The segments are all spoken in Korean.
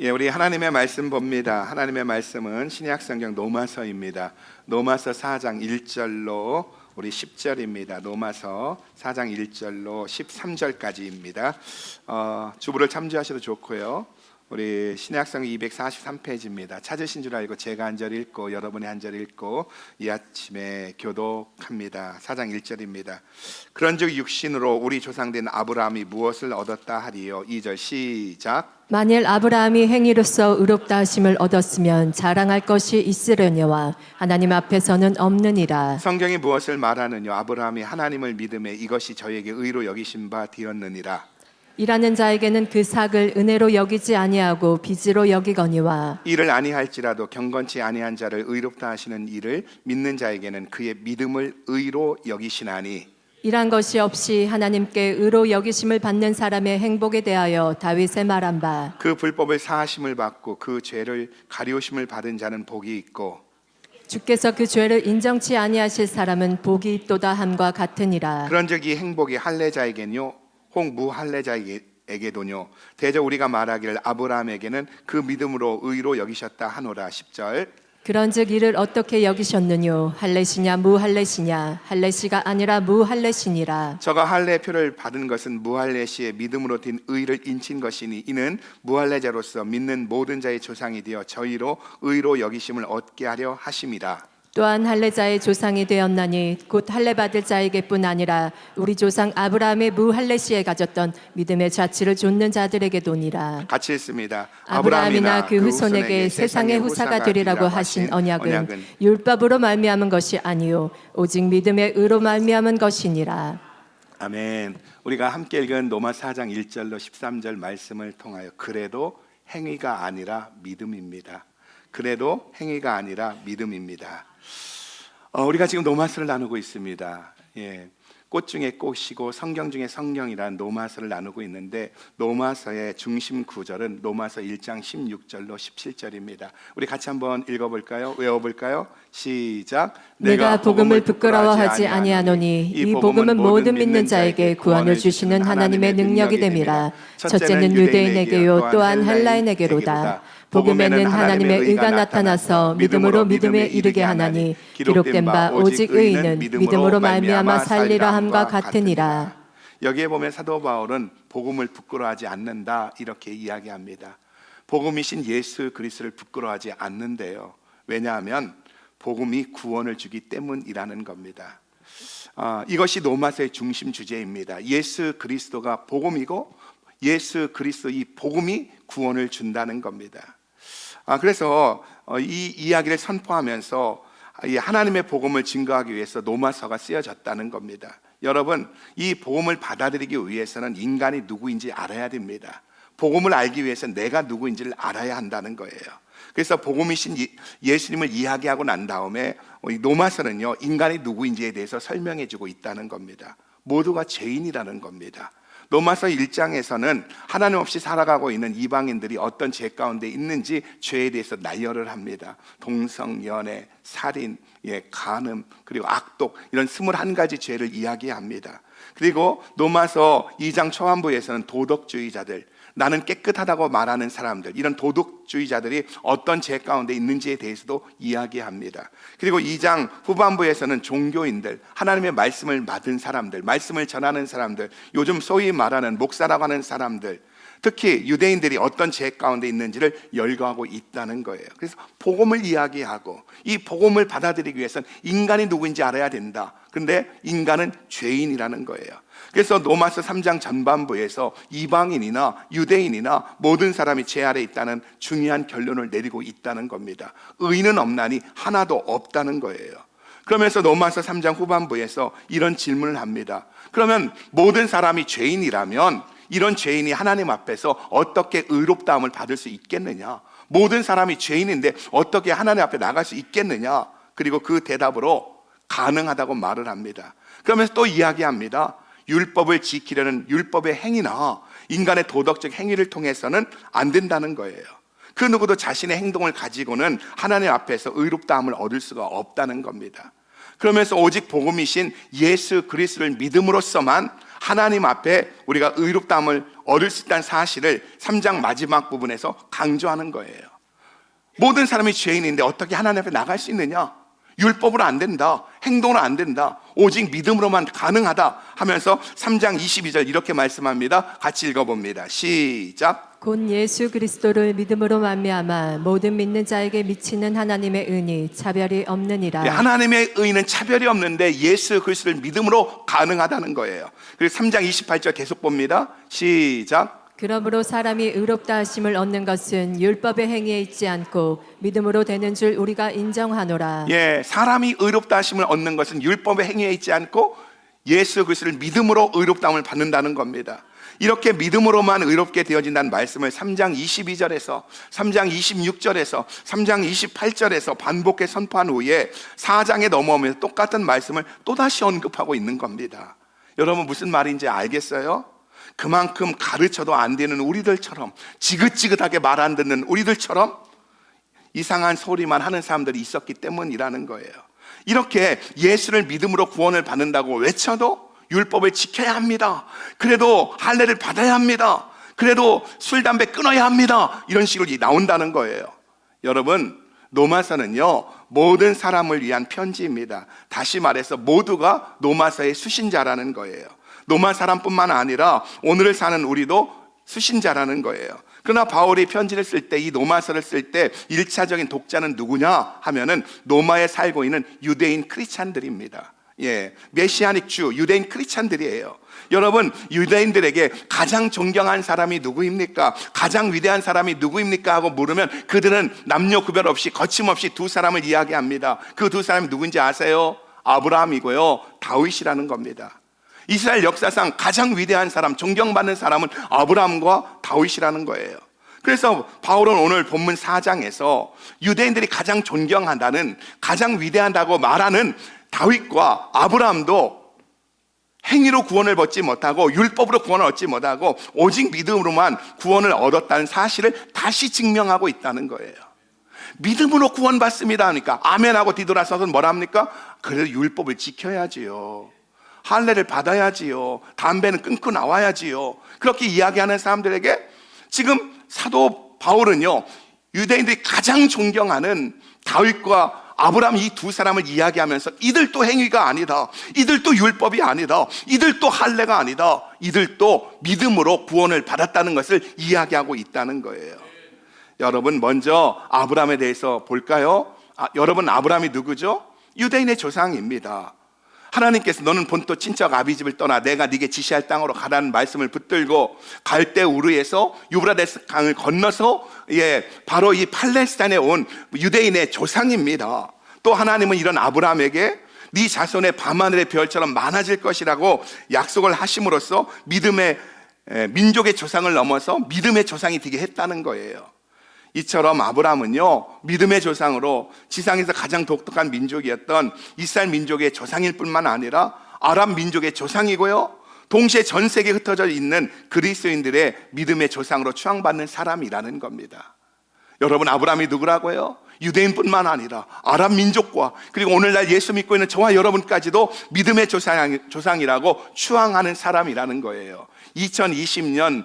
우리 하나님의 말씀 봅니다. 하나님의 말씀은 신약성경 로마서입니다. 로마서 4장 1절로 우리 10절입니다. 로마서 4장 1절로 13절까지입니다. 주부를 참조하셔도 좋고요. 우리 신약성경 243페이지입니다. 찾으신 줄 알고 제가 한 절 읽고 여러분이 한 절 읽고 이 아침에 교독합니다. 4장 1절입니다. 그런즉 육신으로 우리 조상된 아브라함이 무엇을 얻었다 하리요. 2절 시작. 만일 아브라함이 행위로서 의롭다 하심을 얻었으면 자랑할 것이 있으려니와 하나님 앞에서는 없느니라. 성경이 무엇을 말하느냐. 아브라함이 하나님을 믿음에 이것이 저에게 의로 여기신 바 되었느니라. 일하는 자에게는 그 삭을 은혜로 여기지 아니하고 빚으로 여기거니와 이를 아니할지라도 경건치 아니한 자를 의롭다 하시는 이를 믿는 자에게는 그의 믿음을 의로 여기시나니. 일한 것이 없이 하나님께 의로 여기심을 받는 사람의 행복에 대하여 다윗의 말한 바 그 불법을 사하심을 받고 그 죄를 가리우심을 받은 자는 복이 있고 주께서 그 죄를 인정치 아니하실 사람은 복이 있도다 함과 같으니라. 그런즉 이 행복이 할례자에게는요 혹 무할례자에게도뇨 대저 우리가 말하기를 아브라함에게는 그 믿음으로 의로 여기셨다 하노라. 10절. 그런즉 이를 어떻게 여기셨느뇨? 할례시냐 무할례시냐? 할례시가 아니라 무할례시니라. 저가 할례표를 받은 것은 무할례시의 믿음으로 된 의를 인친 것이니 이는 무할례자로서 믿는 모든 자의 조상이 되어 저희로 의로 여기심을 얻게 하려 하심이라. 또한 할례자의 조상이 되었나니 곧 할례 받을 자에게뿐 아니라 우리 조상 아브라함의 무할례시에 가졌던 믿음의 자치를 좇는 자들에게도니라. 같이 읽습니다. 아브라함이나 그 후손에게 세상의 후사가 되리라고 하신 언약은 율법으로 말미암은 것이 아니요 오직 믿음의 의로 말미암은 것이니라. 아멘. 우리가 함께 읽은 로마 4장 1절로 13절 말씀을 통하여 그래도 행위가 아니라 믿음입니다. 그래도 행위가 아니라 믿음입니다. 우리가 지금 로마서를 나누고 있습니다. 꽃 중에 꽃이고 성경 중에 성경이란 로마서를 나누고 있는데 로마서의 중심 구절은 로마서 1장 16절로 17절입니다. 우리 같이 한번 읽어볼까요? 외워볼까요? 시작. 내가 복음을 부끄러워하지 아니하노니 이 복음은 모든 믿는 자에게 구원을 주시는 하나님의 능력이 됨이라. 첫째는 유대인에게요 또한 헬라인에게로다. 복음에는 하나님의 의가 나타나서 믿음으로 믿음에 이르게 하나니 기록된 바 오직 의인은 믿음으로 말미암아 살리라 함과 같으니라. 여기에 보면 사도 바울은 복음을 부끄러워하지 않는다 이렇게 이야기합니다. 복음이신 예수 그리스도를 부끄러워하지 않는데요. 왜냐하면 복음이 구원을 주기 때문이라는 겁니다. 이것이 로마서의 중심 주제입니다. 예수 그리스도가 복음이고 예수 그리스도 이 복음이 구원을 준다는 겁니다. 그래서 이 이야기를 선포하면서 이 하나님의 복음을 증거하기 위해서 로마서가 쓰여졌다는 겁니다. 여러분, 이 복음을 받아들이기 위해서는 인간이 누구인지 알아야 됩니다. 복음을 알기 위해서 내가 누구인지를 알아야 한다는 거예요. 그래서 복음이신 예수님을 이야기하고 난 다음에 로마서는요 인간이 누구인지에 대해서 설명해 주고 있다는 겁니다. 모두가 죄인이라는 겁니다. 로마서 1장에서는 하나님 없이 살아가고 있는 이방인들이 어떤 죄 가운데 있는지 죄에 대해서 나열을 합니다. 동성, 연애, 살인, 간음, 그리고 악독 이런 21가지 죄를 이야기합니다. 그리고 로마서 2장 초반부에서는 도덕주의자들, 나는 깨끗하다고 말하는 사람들, 이런 도덕주의자들이 어떤 죄 가운데 있는지에 대해서도 이야기합니다. 그리고 2장 후반부에서는 종교인들, 하나님의 말씀을 받은 사람들, 말씀을 전하는 사람들, 요즘 소위 말하는 목사라고 하는 사람들, 특히 유대인들이 어떤 죄 가운데 있는지를 열거하고 있다는 거예요. 그래서 복음을 이야기하고 이 복음을 받아들이기 위해서는 인간이 누구인지 알아야 된다. 그런데 인간은 죄인이라는 거예요. 그래서 로마서 3장 전반부에서 이방인이나 유대인이나 모든 사람이 죄 아래 있다는 중요한 결론을 내리고 있다는 겁니다. 의인은 없나니 하나도 없다는 거예요. 그러면서 로마서 3장 후반부에서 이런 질문을 합니다. 그러면 모든 사람이 죄인이라면 이런 죄인이 하나님 앞에서 어떻게 의롭다함을 받을 수 있겠느냐? 모든 사람이 죄인인데 어떻게 하나님 앞에 나갈 수 있겠느냐? 그리고 그 대답으로 가능하다고 말을 합니다. 그러면서 또 이야기합니다. 율법을 지키려는 율법의 행위나 인간의 도덕적 행위를 통해서는 안 된다는 거예요. 그 누구도 자신의 행동을 가지고는 하나님 앞에서 의롭다함을 얻을 수가 없다는 겁니다. 그러면서 오직 복음이신 예수 그리스도를 믿음으로써만 하나님 앞에 우리가 의롭다함을 얻을 수 있다는 사실을 3장 마지막 부분에서 강조하는 거예요. 모든 사람이 죄인인데 어떻게 하나님 앞에 나갈 수 있느냐? 율법으로 안 된다. 행동으로 안 된다. 오직 믿음으로만 가능하다 하면서 3장 22절 이렇게 말씀합니다. 같이 읽어봅니다. 시작. 곧 예수 그리스도를 믿음으로 말미암아 모든 믿는 자에게 미치는 하나님의 은이 차별이 없느니라. 네, 하나님의 의는 차별이 없는데 예수 그리스도를 믿음으로 가능하다는 거예요. 그리고 3장 28절 계속 봅니다. 시작. 그러므로 사람이 의롭다 하심을 얻는 것은 율법의 행위에 있지 않고 믿음으로 되는 줄 우리가 인정하노라. 예, 사람이 의롭다 하심을 얻는 것은 율법의 행위에 있지 않고 예수 그리스도를 믿음으로 의롭다함을 받는다는 겁니다. 이렇게 믿음으로만 의롭게 되어진다는 말씀을 3장 22절에서 3장 26절에서 3장 28절에서 반복해 선포한 후에 4장에 넘어오면서 똑같은 말씀을 또다시 언급하고 있는 겁니다. 여러분 무슨 말인지 알겠어요? 그만큼 가르쳐도 안 되는 우리들처럼, 지긋지긋하게 말 안 듣는 우리들처럼 이상한 소리만 하는 사람들이 있었기 때문이라는 거예요. 이렇게 예수를 믿음으로 구원을 받는다고 외쳐도 율법을 지켜야 합니다. 그래도 할례를 받아야 합니다. 그래도 술, 담배 끊어야 합니다. 이런 식으로 나온다는 거예요. 여러분, 로마서는요, 모든 사람을 위한 편지입니다. 다시 말해서 모두가 로마서의 수신자라는 거예요. 로마 사람뿐만 아니라 오늘을 사는 우리도 수신자라는 거예요. 그러나 바울이 편지를 쓸 때, 이 로마서를 쓸 때 1차적인 독자는 누구냐 하면은 로마에 살고 있는 유대인 크리스찬들입니다. 예, 메시아닉 주, 유대인 크리스찬들이에요. 여러분, 유대인들에게 가장 존경한 사람이 누구입니까? 가장 위대한 사람이 누구입니까? 하고 물으면 그들은 남녀 구별 없이 거침없이 두 사람을 이야기합니다. 그 두 사람이 누군지 아세요? 아브라함이고요, 다윗이라는 겁니다. 이스라엘 역사상 가장 위대한 사람, 존경받는 사람은 아브라함과 다윗이라는 거예요. 그래서 바울은 오늘 본문 4장에서 유대인들이 가장 존경한다는, 가장 위대하다고 말하는 다윗과 아브라함도 행위로 구원을 얻지 못하고 율법으로 구원을 얻지 못하고 오직 믿음으로만 구원을 얻었다는 사실을 다시 증명하고 있다는 거예요. 믿음으로 구원받습니다 하니까 아멘하고 뒤돌아서서 뭐라 합니까? 그래도 율법을 지켜야지요. 할례를 받아야지요. 담배는 끊고 나와야지요. 그렇게 이야기하는 사람들에게 지금 사도 바울은요, 유대인들이 가장 존경하는 다윗과 아브라함 이 두 사람을 이야기하면서 이들도 행위가 아니다, 이들도 율법이 아니다, 이들도 할례가 아니다, 이들도 믿음으로 구원을 받았다는 것을 이야기하고 있다는 거예요. 여러분, 먼저 아브라함에 대해서 볼까요? 여러분, 아브라함이 누구죠? 유대인의 조상입니다. 하나님께서 너는 본토 친척 아비집을 떠나 내가 네게 지시할 땅으로 가라는 말씀을 붙들고 갈대 우르에서 유브라데스 강을 건너서 바로 이 팔레스타인에 온 유대인의 조상입니다. 또 하나님은 이런 아브라함에게 네 자손의 밤하늘의 별처럼 많아질 것이라고 약속을 하심으로써 믿음의 민족의 조상을 넘어서 믿음의 조상이 되게 했다는 거예요. 이처럼 아브라함은요, 믿음의 조상으로 지상에서 가장 독특한 민족이었던 이스라엘 민족의 조상일 뿐만 아니라 아랍 민족의 조상이고요, 동시에 전 세계에 흩어져 있는 그리스도인들의 믿음의 조상으로 추앙받는 사람이라는 겁니다. 여러분, 아브라함이 누구라고요? 유대인뿐만 아니라 아랍 민족과 그리고 오늘날 예수 믿고 있는 저와 여러분까지도 믿음의 조상이라고 추앙하는 사람이라는 거예요. 2020년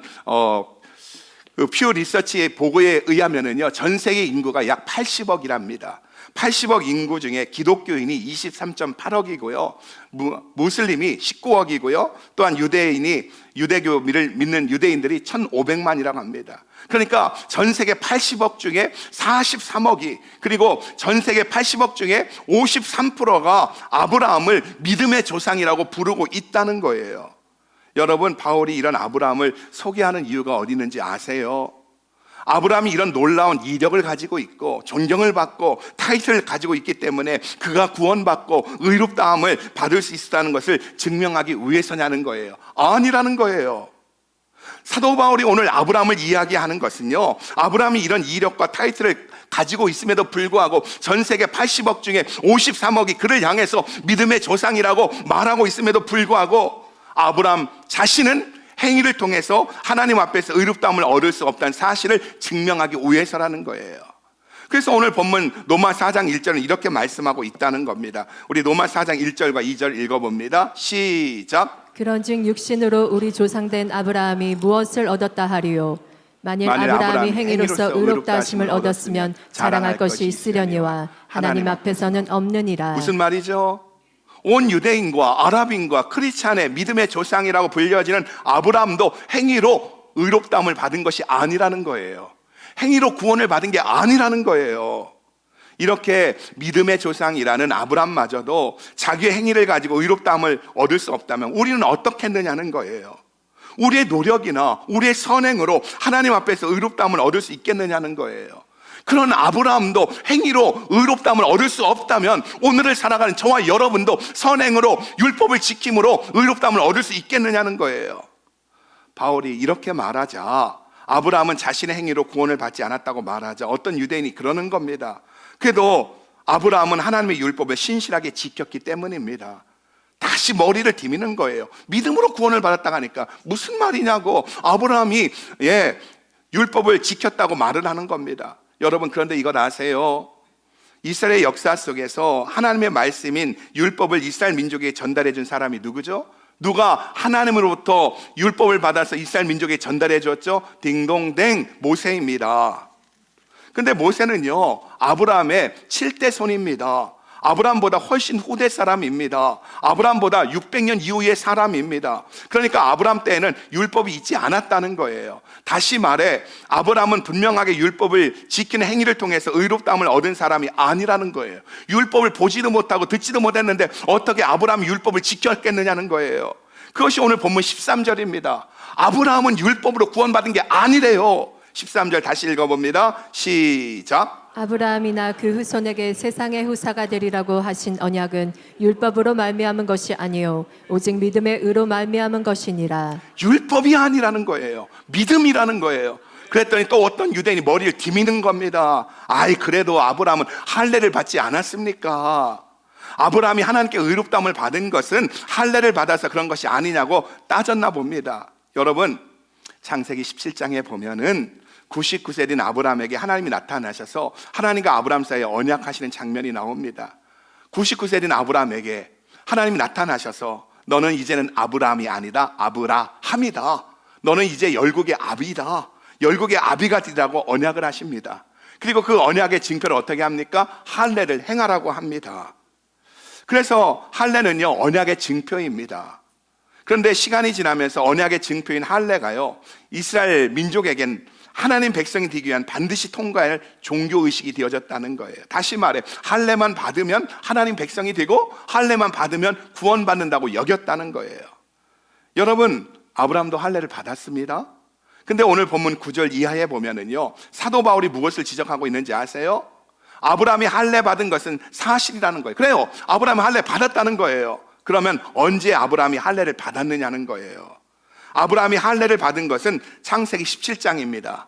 퓨 리서치의 보고에 의하면은요, 전 세계 인구가 약 80억이랍니다. 80억 인구 중에 기독교인이 23.8억이고요, 무슬림이 19억이고요, 또한 유대교를 믿는 유대인들이 1,500만이라고 합니다. 그러니까 전 세계 80억 중에 43억이, 그리고 전 세계 80억 중에 53%가 아브라함을 믿음의 조상이라고 부르고 있다는 거예요. 여러분, 바울이 이런 아브라함을 소개하는 이유가 어디 있는지 아세요? 아브라함이 이런 놀라운 이력을 가지고 있고 존경을 받고 타이틀을 가지고 있기 때문에 그가 구원받고 의롭다함을 받을 수 있다는 것을 증명하기 위해서냐는 거예요. 아니라는 거예요. 사도 바울이 오늘 아브라함을 이야기하는 것은요, 아브라함이 이런 이력과 타이틀을 가지고 있음에도 불구하고 전 세계 80억 중에 53억이 그를 향해서 믿음의 조상이라고 말하고 있음에도 불구하고 아브라함 자신은 행위를 통해서 하나님 앞에서 의롭다함을 얻을 수 없다는 사실을 증명하기 위해서라는 거예요. 그래서 오늘 본문 로마 4장 1절은 이렇게 말씀하고 있다는 겁니다. 우리 로마 4장 1절과 2절 읽어봅니다. 시작. 그런즉 육신으로 우리 조상된 아브라함이 무엇을 얻었다 하리요? 만일 아브라함이 행위로서 의롭다 하심을 얻었으면 자랑할 것이 있으려니와 하나님 앞에서는 없느니라. 무슨 말이죠? 온 유대인과 아랍인과 크리스찬의 믿음의 조상이라고 불려지는 아브라함도 행위로 의롭다함을 받은 것이 아니라는 거예요. 행위로 구원을 받은 게 아니라는 거예요. 이렇게 믿음의 조상이라는 아브라함마저도 자기의 행위를 가지고 의롭다함을 얻을 수 없다면 우리는 어떻게 했느냐는 거예요. 우리의 노력이나 우리의 선행으로 하나님 앞에서 의롭다함을 얻을 수 있겠느냐는 거예요. 그런 아브라함도 행위로 의롭다함을 얻을 수 없다면 오늘을 살아가는 저와 여러분도 선행으로 율법을 지킴으로 의롭다함을 얻을 수 있겠느냐는 거예요. 바울이 이렇게 말하자 아브라함은 자신의 행위로 구원을 받지 않았다고 말하자 어떤 유대인이 그러는 겁니다. 그래도 아브라함은 하나님의 율법을 신실하게 지켰기 때문입니다. 다시 머리를 디미는 거예요. 믿음으로 구원을 받았다고 하니까 무슨 말이냐고 아브라함이 율법을 지켰다고 말을 하는 겁니다. 여러분 그런데 이걸 아세요? 이스라엘 역사 속에서 하나님의 말씀인 율법을 이스라엘 민족에게 전달해 준 사람이 누구죠? 누가 하나님으로부터 율법을 받아서 이스라엘 민족에게 전달해 줬죠? 딩동댕 모세입니다. 근데 모세는요 아브라함의 7대 손입니다. 아브라함보다 훨씬 후대 사람입니다. 아브라함보다 600년 이후의 사람입니다. 그러니까 아브라함 때에는 율법이 있지 않았다는 거예요. 다시 말해 아브라함은 분명하게 율법을 지키는 행위를 통해서 의롭다함을 얻은 사람이 아니라는 거예요. 율법을 보지도 못하고 듣지도 못했는데 어떻게 아브라함이 율법을 지켰겠느냐는 거예요. 그것이 오늘 본문 13절입니다. 아브라함은 율법으로 구원받은 게 아니래요. 13절 다시 읽어봅니다. 시작. 아브라함이나 그 후손에게 세상의 후사가 되리라고 하신 언약은 율법으로 말미암은 것이 아니요 오직 믿음의 의로 말미암은 것이니라. 율법이 아니라는 거예요. 믿음이라는 거예요. 그랬더니 또 어떤 유대인이 머리를 디미는 겁니다. 아이 그래도 아브라함은 할례를 받지 않았습니까? 아브라함이 하나님께 의롭다함을 받은 것은 할례를 받아서 그런 것이 아니냐고 따졌나 봅니다. 여러분 창세기 17장에 보면은 99세 된 아브라함에게 하나님이 나타나셔서 하나님과 아브라함 사이에 언약하시는 장면이 나옵니다. 99세 된 아브라함에게 하나님이 나타나셔서 너는 이제는 아브라함이 아니라 아브라함이다. 너는 이제 열국의 아비다. 열국의 아비가 되라고 언약을 하십니다. 그리고 그 언약의 징표를 어떻게 합니까? 할례를 행하라고 합니다. 그래서 할례는요 언약의 징표입니다. 그런데 시간이 지나면서 언약의 증표인 할례가요 이스라엘 민족에겐 하나님 백성이 되기 위한 반드시 통과해야 할 종교의식이 되어졌다는 거예요. 다시 말해 할례만 받으면 하나님 백성이 되고 할례만 받으면 구원받는다고 여겼다는 거예요. 여러분 아브라함도 할례를 받았습니다. 근데 오늘 본문 9절 이하에 보면은요 사도 바울이 무엇을 지적하고 있는지 아세요? 아브라함이 할례 받은 것은 사실이라는 거예요. 그래요 아브라함이 할례 받았다는 거예요. 그러면 언제 아브라함이 할례를 받았느냐는 거예요. 아브라함이 할례를 받은 것은 창세기 17장입니다.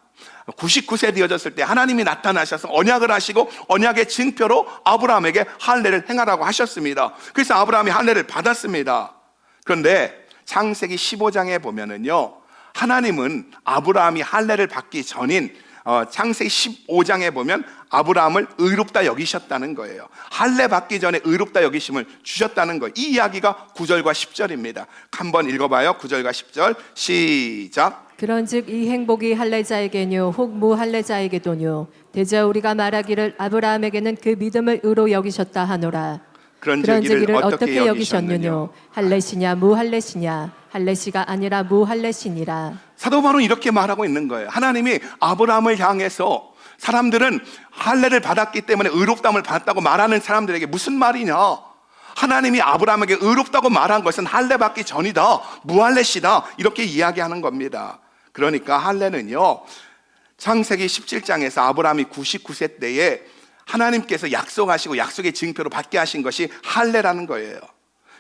99세 되어졌을 때 하나님이 나타나셔서 언약을 하시고 언약의 징표로 아브라함에게 할례를 행하라고 하셨습니다. 그래서 아브라함이 할례를 받았습니다. 그런데 창세기 15장에 보면은요 하나님은 아브라함이 할례를 받기 전인 창세기 15장에 보면 아브라함을 의롭다 여기셨다는 거예요. 할례 받기 전에 의롭다 여기심을 주셨다는 거예요. 이 이야기가 9절과 10절입니다. 한번 읽어봐요. 9절과 10절 시작. 그런즉 이 행복이 할례자에게뇨 혹 무할례자에게도뇨 대저 우리가 말하기를 아브라함에게는 그 믿음을 의로 여기셨다 하노라. 그런즉 이를 어떻게 여기셨느뇨 할례시냐 무할례시냐 할례시가 아니라 무할례시니라. 사도 바울은 이렇게 말하고 있는 거예요. 하나님이 아브라함을 향해서 사람들은 할례를 받았기 때문에 의롭다함을 받았다고 말하는 사람들에게 무슨 말이냐? 하나님이 아브라함에게 의롭다고 말한 것은 할례 받기 전이다, 무할례시다 이렇게 이야기하는 겁니다. 그러니까 할례는요 창세기 17장에서 아브라함이 99세 때에 하나님께서 약속하시고 약속의 징표로 받게 하신 것이 할례라는 거예요.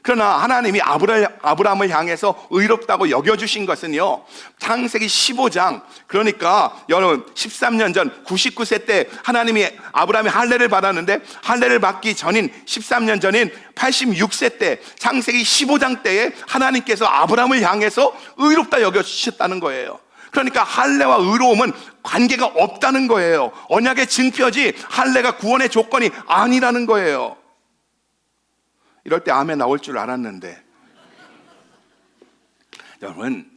그러나 하나님이 아브라함을 향해서 의롭다고 여겨주신 것은요 창세기 15장 그러니까 여러분 13년 전 99세 때 하나님이 아브라함이 할례를 받았는데 할례를 받기 전인 13년 전인 86세 때 창세기 15장 때에 하나님께서 아브라함을 향해서 의롭다 여겨주셨다는 거예요. 그러니까 할례와 의로움은 관계가 없다는 거예요. 언약의 증표지 할례가 구원의 조건이 아니라는 거예요. 이럴 때 아멘 나올 줄 알았는데, 여러분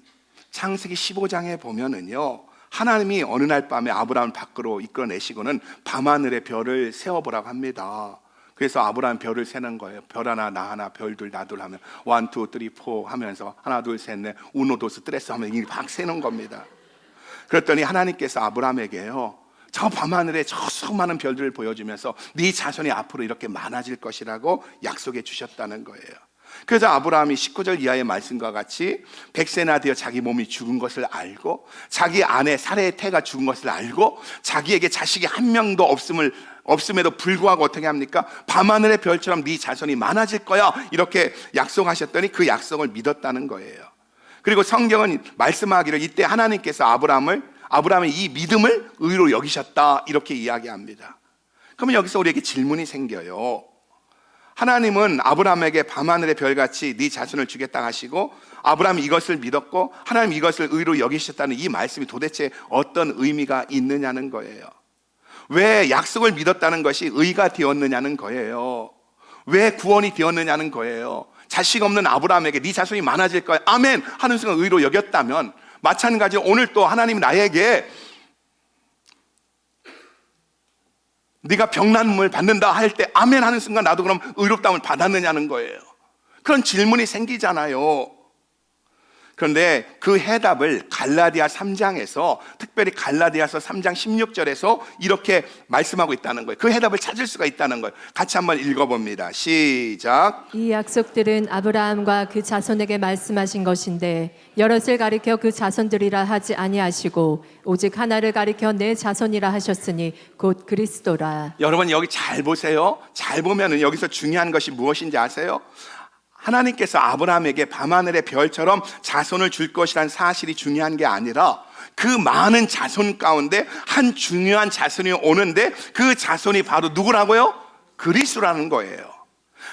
창세기 15장에 보면은요, 하나님이 어느 날 밤에 아브라함을 밖으로 이끌어내시고는 밤하늘에 별을 세어보라고 합니다. 그래서 아브라함 별을 세는 거예요. 별 하나 나 하나 별 둘 나 둘 하면 1, 2, 3, 4 하면서 하나 둘 셋 넷 우노 도스 트레스 하면 이게 막 세는 겁니다. 그랬더니 하나님께서 아브라함에게요, 저 밤하늘에 저 수많은 별들을 보여주면서 네 자손이 앞으로 이렇게 많아질 것이라고 약속해 주셨다는 거예요. 그래서 아브라함이 19절 이하의 말씀과 같이 100세나 되어 자기 몸이 죽은 것을 알고, 자기 아내 사레의 태가 죽은 것을 알고, 자기에게 자식이 한 명도 없음에도 불구하고 어떻게 합니까? 밤하늘의 별처럼 네 자손이 많아질 거야, 이렇게 약속하셨더니 그 약속을 믿었다는 거예요. 그리고 성경은 말씀하기를 이때 하나님께서 아브라함의 이 믿음을 의로 여기셨다, 이렇게 이야기합니다. 그러면 여기서 우리에게 질문이 생겨요. 하나님은 아브라함에게 밤하늘의 별같이 네 자손을 주겠다 하시고, 아브라함이 이것을 믿었고 하나님 이것을 의로 여기셨다는 이 말씀이 도대체 어떤 의미가 있느냐는 거예요. 왜 약속을 믿었다는 것이 의가 되었느냐는 거예요. 왜 구원이 되었느냐는 거예요. 자식 없는 아브라함에게 네 자손이 많아질 거야, 아멘 하는 순간 의로 여겼다면, 마찬가지로 오늘 또 하나님이 나에게 네가 병난음을 받는다 할 때 아멘 하는 순간 나도 그럼 의롭다움을 받았느냐는 거예요. 그런 질문이 생기잖아요. 그런데 그 해답을 갈라디아 3장에서, 특별히 갈라디아서 3장 16절에서 이렇게 말씀하고 있다는 거예요. 그 해답을 찾을 수가 있다는 거예요. 같이 한번 읽어봅니다. 시작. 이 약속들은 아브라함과 그 자손에게 말씀하신 것인데 여럿을 가리켜 그 자손들이라 하지 아니하시고 오직 하나를 가리켜 내 자손이라 하셨으니 곧 그리스도라. 여러분 여기 잘 보세요. 잘 보면은 여기서 중요한 것이 무엇인지 아세요? 하나님께서 아브라함에게 밤하늘의 별처럼 자손을 줄 것이라는 사실이 중요한 게 아니라, 그 많은 자손 가운데 한 중요한 자손이 오는데 그 자손이 바로 누구라고요? 그리스도라는 거예요.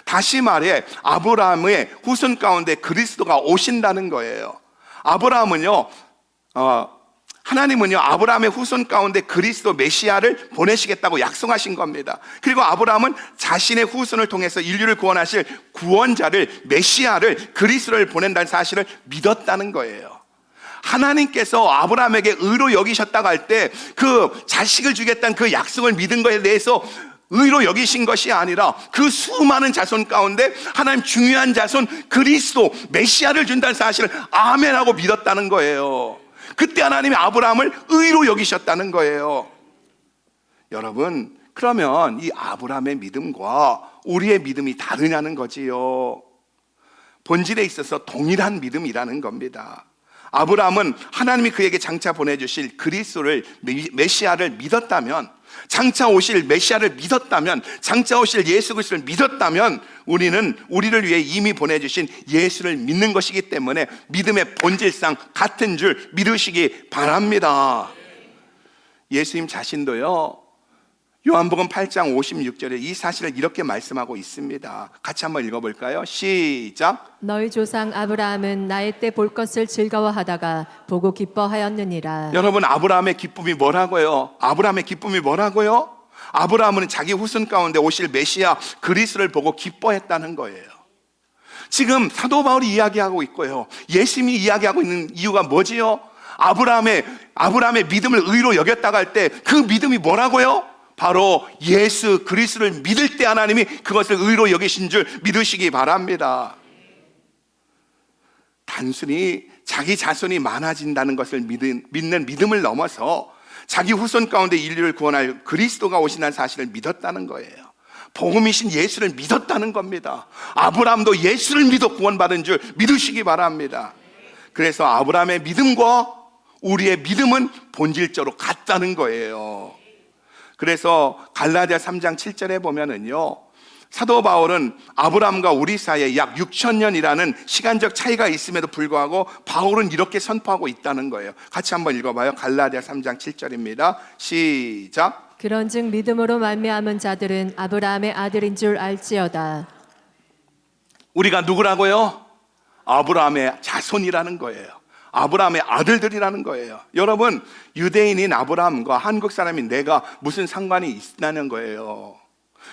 다시 말해 아브라함의 후손 가운데 그리스도가 오신다는 거예요. 하나님은요 아브라함의 후손 가운데 그리스도 메시아를 보내시겠다고 약속하신 겁니다. 그리고 아브라함은 자신의 후손을 통해서 인류를 구원하실 구원자를, 메시아를, 그리스도를 보낸다는 사실을 믿었다는 거예요. 하나님께서 아브라함에게 의로 여기셨다고 할 때 그 자식을 주겠다는 그 약속을 믿은 것에 대해서 의로 여기신 것이 아니라 그 수많은 자손 가운데 하나님 중요한 자손 그리스도 메시아를 준다는 사실을 아멘하고 믿었다는 거예요. 그때 하나님이 아브라함을 의로 여기셨다는 거예요. 여러분, 그러면 이 아브라함의 믿음과 우리의 믿음이 다르냐는 거지요. 본질에 있어서 동일한 믿음이라는 겁니다. 아브라함은 하나님이 그에게 장차 보내주실 그리스도를, 메시아를 믿었다면, 장차 오실 메시아를 믿었다면, 장차 오실 예수 그리스도를 믿었다면 우리는 우리를 위해 이미 보내주신 예수를 믿는 것이기 때문에 믿음의 본질상 같은 줄 믿으시기 바랍니다. 예수님 자신도요 요한복음 8장 56절에 이 사실을 이렇게 말씀하고 있습니다. 같이 한번 읽어볼까요? 시작. 너희 조상 아브라함은 나의 때 볼 것을 즐거워하다가 보고 기뻐하였느니라. 여러분 아브라함의 기쁨이 뭐라고요? 아브라함의 기쁨이 뭐라고요? 아브라함은 자기 후손 가운데 오실 메시아 그리스도를 보고 기뻐했다는 거예요. 지금 사도 바울이 이야기하고 있고요, 예수님이 이야기하고 있는 이유가 뭐지요? 아브라함의 믿음을 의로 여겼다고 할 때 그 믿음이 뭐라고요? 바로 예수 그리스도를 믿을 때 하나님이 그것을 의로 여기신 줄 믿으시기 바랍니다. 단순히 자기 자손이 많아진다는 것을 믿는 믿음을 넘어서 자기 후손 가운데 인류를 구원할 그리스도가 오신다는 사실을 믿었다는 거예요. 복음이신 예수를 믿었다는 겁니다. 아브라함도 예수를 믿어 구원받은 줄 믿으시기 바랍니다. 그래서 아브라함의 믿음과 우리의 믿음은 본질적으로 같다는 거예요. 그래서 갈라디아 3장 7절에 보면은요, 사도 바울은 아브라함과 우리 사이에 약 6,000년이라는 시간적 차이가 있음에도 불구하고 바울은 이렇게 선포하고 있다는 거예요. 같이 한번 읽어봐요. 갈라디아 3장 7절입니다. 시작. 그런즉 믿음으로 말미암은 자들은 아브라함의 아들인 줄 알지어다. 우리가 누구라고요? 아브라함의 자손이라는 거예요. 아브라함의 아들들이라는 거예요. 여러분, 유대인인 아브라함과 한국 사람인 내가 무슨 상관이 있다는 거예요.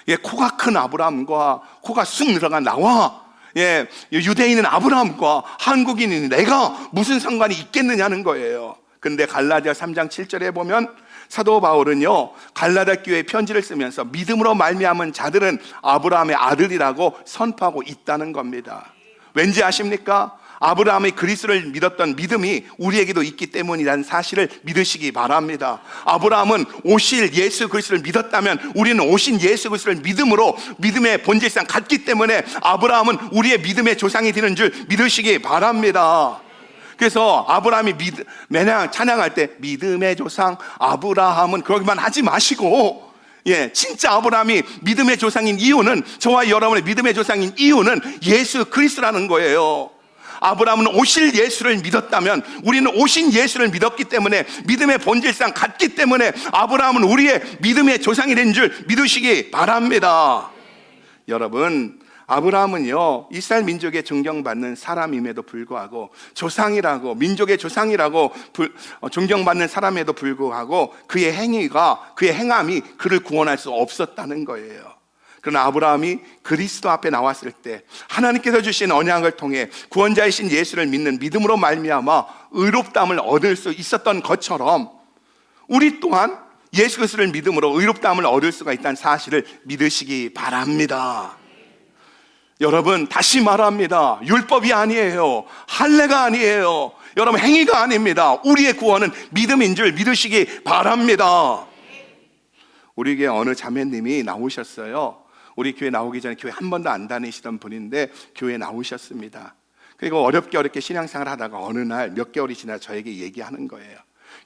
예, 코가 큰 아브라함과 코가 쑥 들어간 나와, 예, 유대인인 아브라함과 한국인인 내가 무슨 상관이 있겠느냐는 거예요. 근데 갈라디아 3장 7절에 보면 사도 바울은요, 갈라디아 교회에 편지를 쓰면서 믿음으로 말미암은 자들은 아브라함의 아들이라고 선포하고 있다는 겁니다. 왠지 아십니까? 아브라함이 그리스도를 믿었던 믿음이 우리에게도 있기 때문이라는 사실을 믿으시기 바랍니다. 아브라함은 오실 예수 그리스도를 믿었다면 우리는 오신 예수 그리스도를 믿음으로 믿음의 본질상 같기 때문에 아브라함은 우리의 믿음의 조상이 되는 줄 믿으시기 바랍니다. 그래서 아브라함이 매년 찬양할 때 믿음의 조상 아브라함은 그러기만 하지 마시고, 예, 진짜 아브라함이 믿음의 조상인 이유는, 저와 여러분의 믿음의 조상인 이유는 예수 그리스도라는 거예요. 아브라함은 오실 예수를 믿었다면 우리는 오신 예수를 믿었기 때문에 믿음의 본질상 같기 때문에 아브라함은 우리의 믿음의 조상이 된 줄 믿으시기 바랍니다. 여러분, 아브라함은요, 이스라엘 민족에 존경받는 사람임에도 불구하고, 조상이라고, 민족의 조상이라고 존경받는 사람에도 불구하고 그의 행함이 그를 구원할 수 없었다는 거예요. 그러나 아브라함이 그리스도 앞에 나왔을 때 하나님께서 주신 언약을 통해 구원자이신 예수를 믿는 믿음으로 말미암아 의롭다함을 얻을 수 있었던 것처럼 우리 또한 예수 그리스도를 믿음으로 의롭다함을 얻을 수가 있다는 사실을 믿으시기 바랍니다. 여러분, 다시 말합니다. 율법이 아니에요. 할례가 아니에요. 여러분, 행위가 아닙니다. 우리의 구원은 믿음인 줄 믿으시기 바랍니다. 우리 교회 어느 자매님이 나오셨어요. 우리 교회 나오기 전에 교회 한 번도 안 다니시던 분인데 교회에 나오셨습니다. 그리고 어렵게 신앙생활 하다가 어느 날 몇 개월이 지나 저에게 얘기하는 거예요.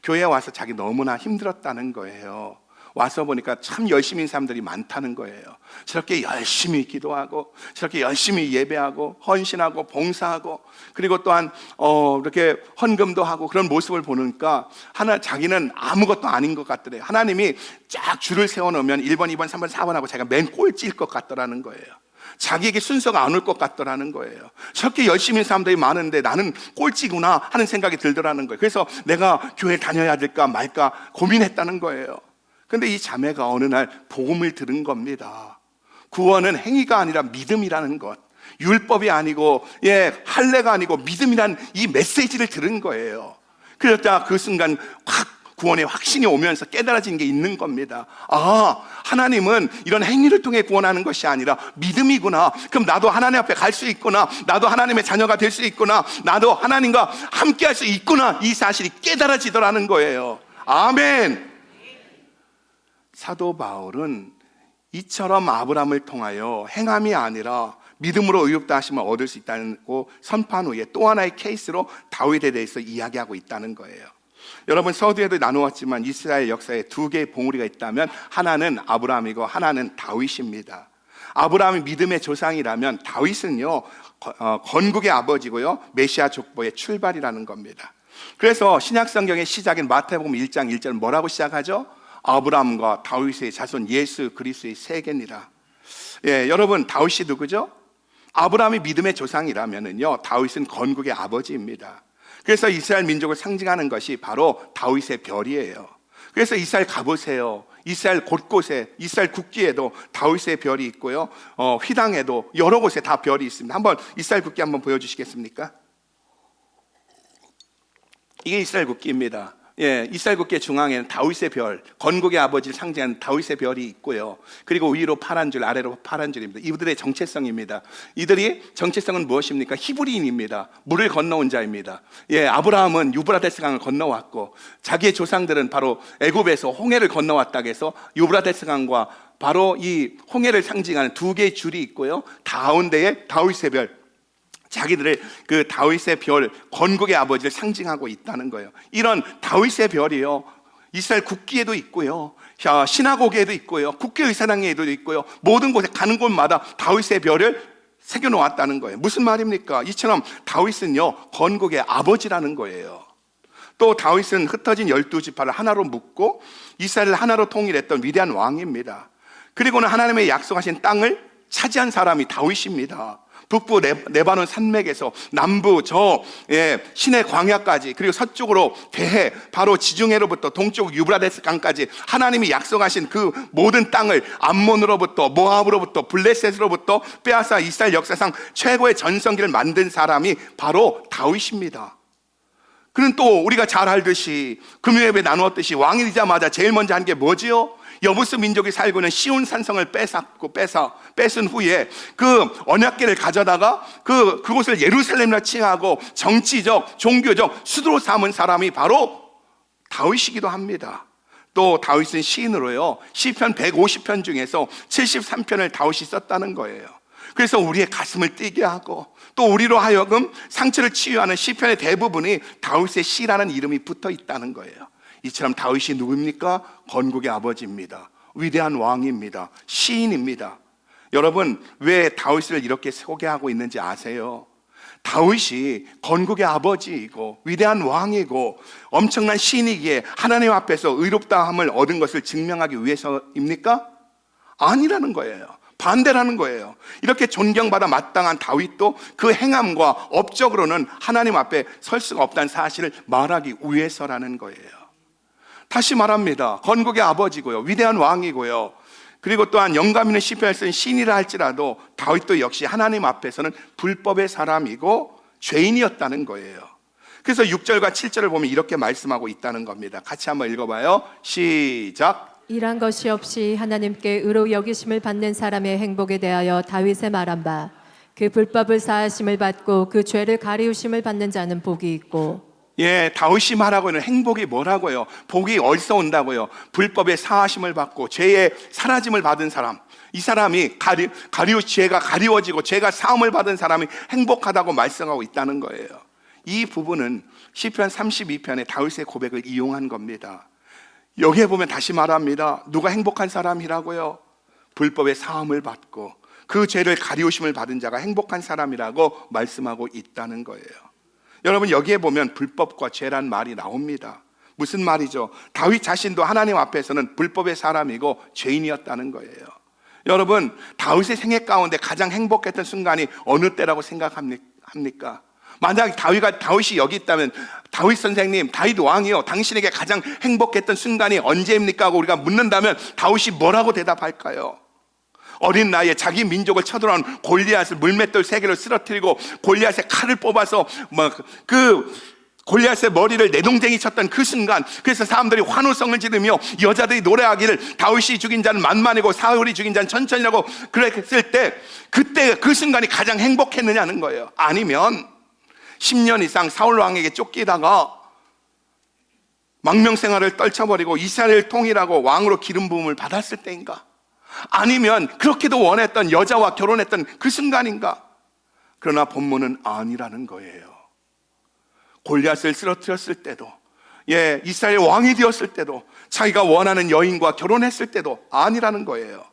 교회에 와서 자기 너무나 힘들었다는 거예요. 와서 보니까 참 열심히 사람들이 많다는 거예요. 저렇게 열심히 기도하고 저렇게 열심히 예배하고 헌신하고 봉사하고 그리고 또한 이렇게 헌금도 하고 그런 모습을 보니까 자기는 아무것도 아닌 것 같더래요. 하나님이 쫙 줄을 세워놓으면 1번, 2번, 3번, 4번 하고 자기가 맨 꼴찌일 것 같더라는 거예요. 자기에게 순서가 안 올 것 같더라는 거예요. 저렇게 열심히 사람들이 많은데 나는 꼴찌구나 하는 생각이 들더라는 거예요. 그래서 내가 교회 다녀야 될까 말까 고민했다는 거예요. 근데 이 자매가 어느 날 복음을 들은 겁니다. 구원은 행위가 아니라 믿음이라는 것, 율법이 아니고 할례가 아니고 믿음이라는 이 메시지를 들은 거예요. 그러다 그 순간 확 구원의 확신이 오면서 깨달아진 게 있는 겁니다. 아, 하나님은 이런 행위를 통해 구원하는 것이 아니라 믿음이구나. 그럼 나도 하나님 앞에 갈 수 있구나. 나도 하나님의 자녀가 될 수 있구나. 나도 하나님과 함께 할 수 있구나. 이 사실이 깨달아지더라는 거예요. 아멘. 사도 바울은 이처럼 아브라함을 통하여 행함이 아니라 믿음으로 의롭다 하심을 얻을 수 있다고 선포한 후에 또 하나의 케이스로 다윗에 대해서 이야기하고 있다는 거예요. 여러분, 서두에도 나누었지만 이스라엘 역사에 두 개의 봉우리가 있다면 하나는 아브라함이고 하나는 다윗입니다. 아브라함이 믿음의 조상이라면 다윗은요, 건국의 아버지고요, 메시아 족보의 출발이라는 겁니다. 그래서 신약성경의 시작인 마태복음 1장 1절 뭐라고 시작하죠? 아브라함과 다윗의 자손 예수 그리스도의 세계니라. 예, 여러분, 다윗이 누구죠? 아브라함이 믿음의 조상이라면은요, 다윗은 건국의 아버지입니다. 그래서 이스라엘 민족을 상징하는 것이 바로 다윗의 별이에요. 그래서 이스라엘 가보세요. 이스라엘 곳곳에, 이스라엘 국기에도 다윗의 별이 있고요, 휘당에도 여러 곳에 다 별이 있습니다. 한번 이스라엘 국기 한번 보여주시겠습니까? 이게 이스라엘 국기입니다. 예, 이스라엘 국기의 중앙에는 다윗의 별, 건국의 아버지를 상징하는 다윗의 별이 있고요. 그리고 위로 파란 줄, 아래로 파란 줄입니다. 이들의 정체성입니다. 이들이 정체성은 무엇입니까? 히브리인입니다. 물을 건너온 자입니다. 예, 아브라함은 유브라데스 강을 건너왔고 자기의 조상들은 바로 애굽에서 홍해를 건너왔다고 해서 유브라데스 강과 바로 이 홍해를 상징하는 두 개의 줄이 있고요. 가운데에 다윗의 별, 자기들의 그 다윗의 별, 건국의 아버지를 상징하고 있다는 거예요. 이런 다윗의 별이요, 이스라엘 국기에도 있고요, 시나고게에도 있고요, 국회의사당에도 있고요, 모든 곳에 가는 곳마다 다윗의 별을 새겨놓았다는 거예요. 무슨 말입니까? 이처럼 다윗은요, 건국의 아버지라는 거예요. 또 다윗은 흩어진 12지파를 하나로 묶고 이스라엘을 하나로 통일했던 위대한 왕입니다. 그리고는 하나님의 약속하신 땅을 차지한 사람이 다윗입니다. 북부 레바논 산맥에서 남부 저 시내 광야까지, 그리고 서쪽으로 대해 바로 지중해로부터 동쪽 유브라데스 강까지 하나님이 약속하신 그 모든 땅을 암몬으로부터 모압으로부터 블레셋으로부터 빼앗아 이스라엘 역사상 최고의 전성기를 만든 사람이 바로 다윗입니다. 그는 또 우리가 잘 알듯이 금요예배 나누었듯이 왕이 되자마자 제일 먼저 한 게 뭐지요? 여부스 민족이 살고 있는 시온 산성을 뺏은 후에 그 언약궤를 가져다가 그곳을 예루살렘으로 칭하고 정치적, 종교적 수도로 삼은 사람이 바로 다윗이기도 합니다. 또 다윗은 시인으로요, 시편 150편 중에서 73편을 다윗이 썼다는 거예요. 그래서 우리의 가슴을 뛰게 하고 또 우리로 하여금 상처를 치유하는 시편의 대부분이 다윗의 시라는 이름이 붙어 있다는 거예요. 이처럼 다윗이 누구입니까? 건국의 아버지입니다. 위대한 왕입니다. 시인입니다. 여러분, 왜 다윗을 이렇게 소개하고 있는지 아세요? 다윗이 건국의 아버지이고 위대한 왕이고 엄청난 시인이기에 하나님 앞에서 의롭다함을 얻은 것을 증명하기 위해서입니까? 아니라는 거예요. 반대라는 거예요. 이렇게 존경받아 마땅한 다윗도 그 행함과 업적으로는 하나님 앞에 설 수가 없다는 사실을 말하기 위해서라는 거예요. 다시 말합니다. 건국의 아버지고요, 위대한 왕이고요, 그리고 또한 영감 있는 시편을 쓴 시인이라 할지라도 다윗도 역시 하나님 앞에서는 불법의 사람이고 죄인이었다는 거예요. 그래서 6절과 7절을 보면 이렇게 말씀하고 있다는 겁니다. 같이 한번 읽어봐요. 시작. 일한 것이 없이 하나님께 의로 여기심을 받는 사람의 행복에 대하여 다윗의 말한 바, 그 불법을 사하심을 받고 그 죄를 가리우심을 받는 자는 복이 있고. 다윗이 말하고 있는 행복이 뭐라고요? 복이 어디서 온다고요? 불법의 사하심을 받고 죄의 사라짐을 받은 사람, 이 사람이 죄가 가리워지고 죄가 사함을 받은 사람이 행복하다고 말씀하고 있다는 거예요. 이 부분은 시편 32편의 다윗의 고백을 이용한 겁니다. 여기에 보면 다시 말합니다. 누가 행복한 사람이라고요? 불법의 사함을 받고 그 죄를 가리우심을 받은 자가 행복한 사람이라고 말씀하고 있다는 거예요. 여러분, 여기에 보면 불법과 죄란 말이 나옵니다. 무슨 말이죠? 다윗 자신도 하나님 앞에서는 불법의 사람이고 죄인이었다는 거예요. 여러분, 다윗의 생애 가운데 가장 행복했던 순간이 어느 때라고 생각합니까? 만약 다윗이 여기 있다면, 다윗 선생님, 다윗 왕이요, 당신에게 가장 행복했던 순간이 언제입니까? 하고 우리가 묻는다면 다윗이 뭐라고 대답할까요? 어린 나이에 자기 민족을 쳐들어온 골리앗을 물맷돌 3개로 쓰러뜨리고 골리앗의 칼을 뽑아서 그 골리앗의 머리를 내동댕이 쳤던 그 순간, 그래서 사람들이 환호성을 지르며 여자들이 노래하기를 다윗이 죽인 자는 만만이고 사울이 죽인 자는 천천히라고 그랬을 때, 그때 그 순간이 가장 행복했느냐는 거예요. 아니면 10년 이상 사울 왕에게 쫓기다가 망명생활을 떨쳐버리고 이스라엘을 통일하고 왕으로 기름 부음을 받았을 때인가? 아니면 그렇게도 원했던 여자와 결혼했던 그 순간인가? 그러나 본문은 아니라는 거예요. 골리앗을 쓰러뜨렸을 때도, 이스라엘 왕이 되었을 때도, 자기가 원하는 여인과 결혼했을 때도 아니라는 거예요.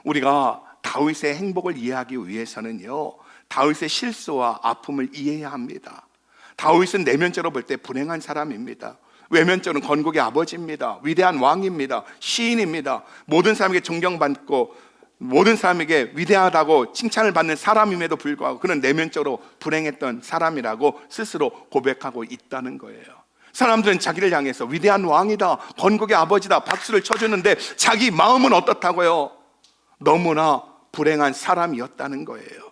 우리가 다윗의 행복을 이해하기 위해서는요, 다윗의 실수와 아픔을 이해해야 합니다. 다윗은 내면적으로 볼 때 불행한 사람입니다. 외면적으로는 건국의 아버지입니다. 위대한 왕입니다. 시인입니다. 모든 사람에게 존경받고 모든 사람에게 위대하다고 칭찬을 받는 사람임에도 불구하고 그는 내면적으로 불행했던 사람이라고 스스로 고백하고 있다는 거예요. 사람들은 자기를 향해서 위대한 왕이다, 건국의 아버지다 박수를 쳐주는데 자기 마음은 어떻다고요? 너무나 불행한 사람이었다는 거예요.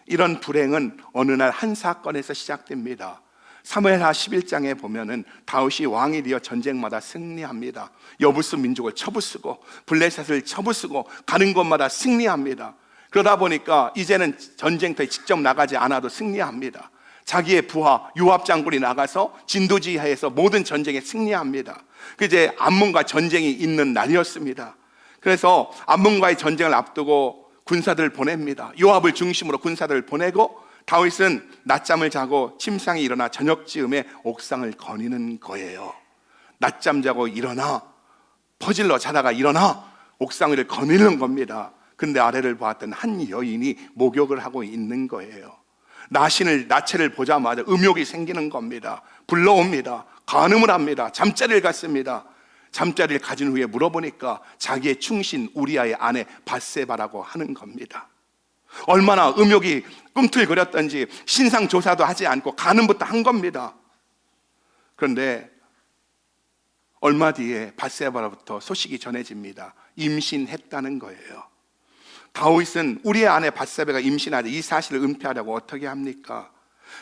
이런 불행은 어느 날 한 사건에서 시작됩니다. 사무엘하 11장에 보면은 다윗이 왕이 되어 전쟁마다 승리합니다. 여부스 민족을 쳐부수고 블레셋을 쳐부수고 가는 곳마다 승리합니다. 그러다 보니까 이제는 전쟁터에 직접 나가지 않아도 승리합니다. 자기의 부하 요압 장군이 나가서 진두지휘해서 모든 전쟁에 승리합니다. 이제 암몬과 전쟁이 있는 날이었습니다. 그래서 암몬과의 전쟁을 앞두고 군사들을 보냅니다. 요압을 중심으로 군사들을 보내고 다윗은 낮잠을 자고 침상에 일어나 저녁쯤에 옥상을 거니는 거예요. 낮잠 자고 일어나, 퍼질러 자다가 일어나 옥상 위를 거니는 겁니다. 근데 아래를 보았던 한 여인이 목욕을 하고 있는 거예요. 나체를 보자마자 음욕이 생기는 겁니다. 불러옵니다. 간음을 합니다. 잠자리를 갖습니다. 잠자리를 가진 후에 물어보니까 자기의 충신 우리아의 아내 밧세바라고 하는 겁니다. 얼마나 음욕이 꿈틀거렸던지 신상 조사도 하지 않고 간음부터 한 겁니다. 그런데 얼마 뒤에 밧세바로부터 소식이 전해집니다. 임신했다는 거예요. 다윗은 우리의 아내 밧세바가 임신하자 이 사실을 은폐하려고 어떻게 합니까?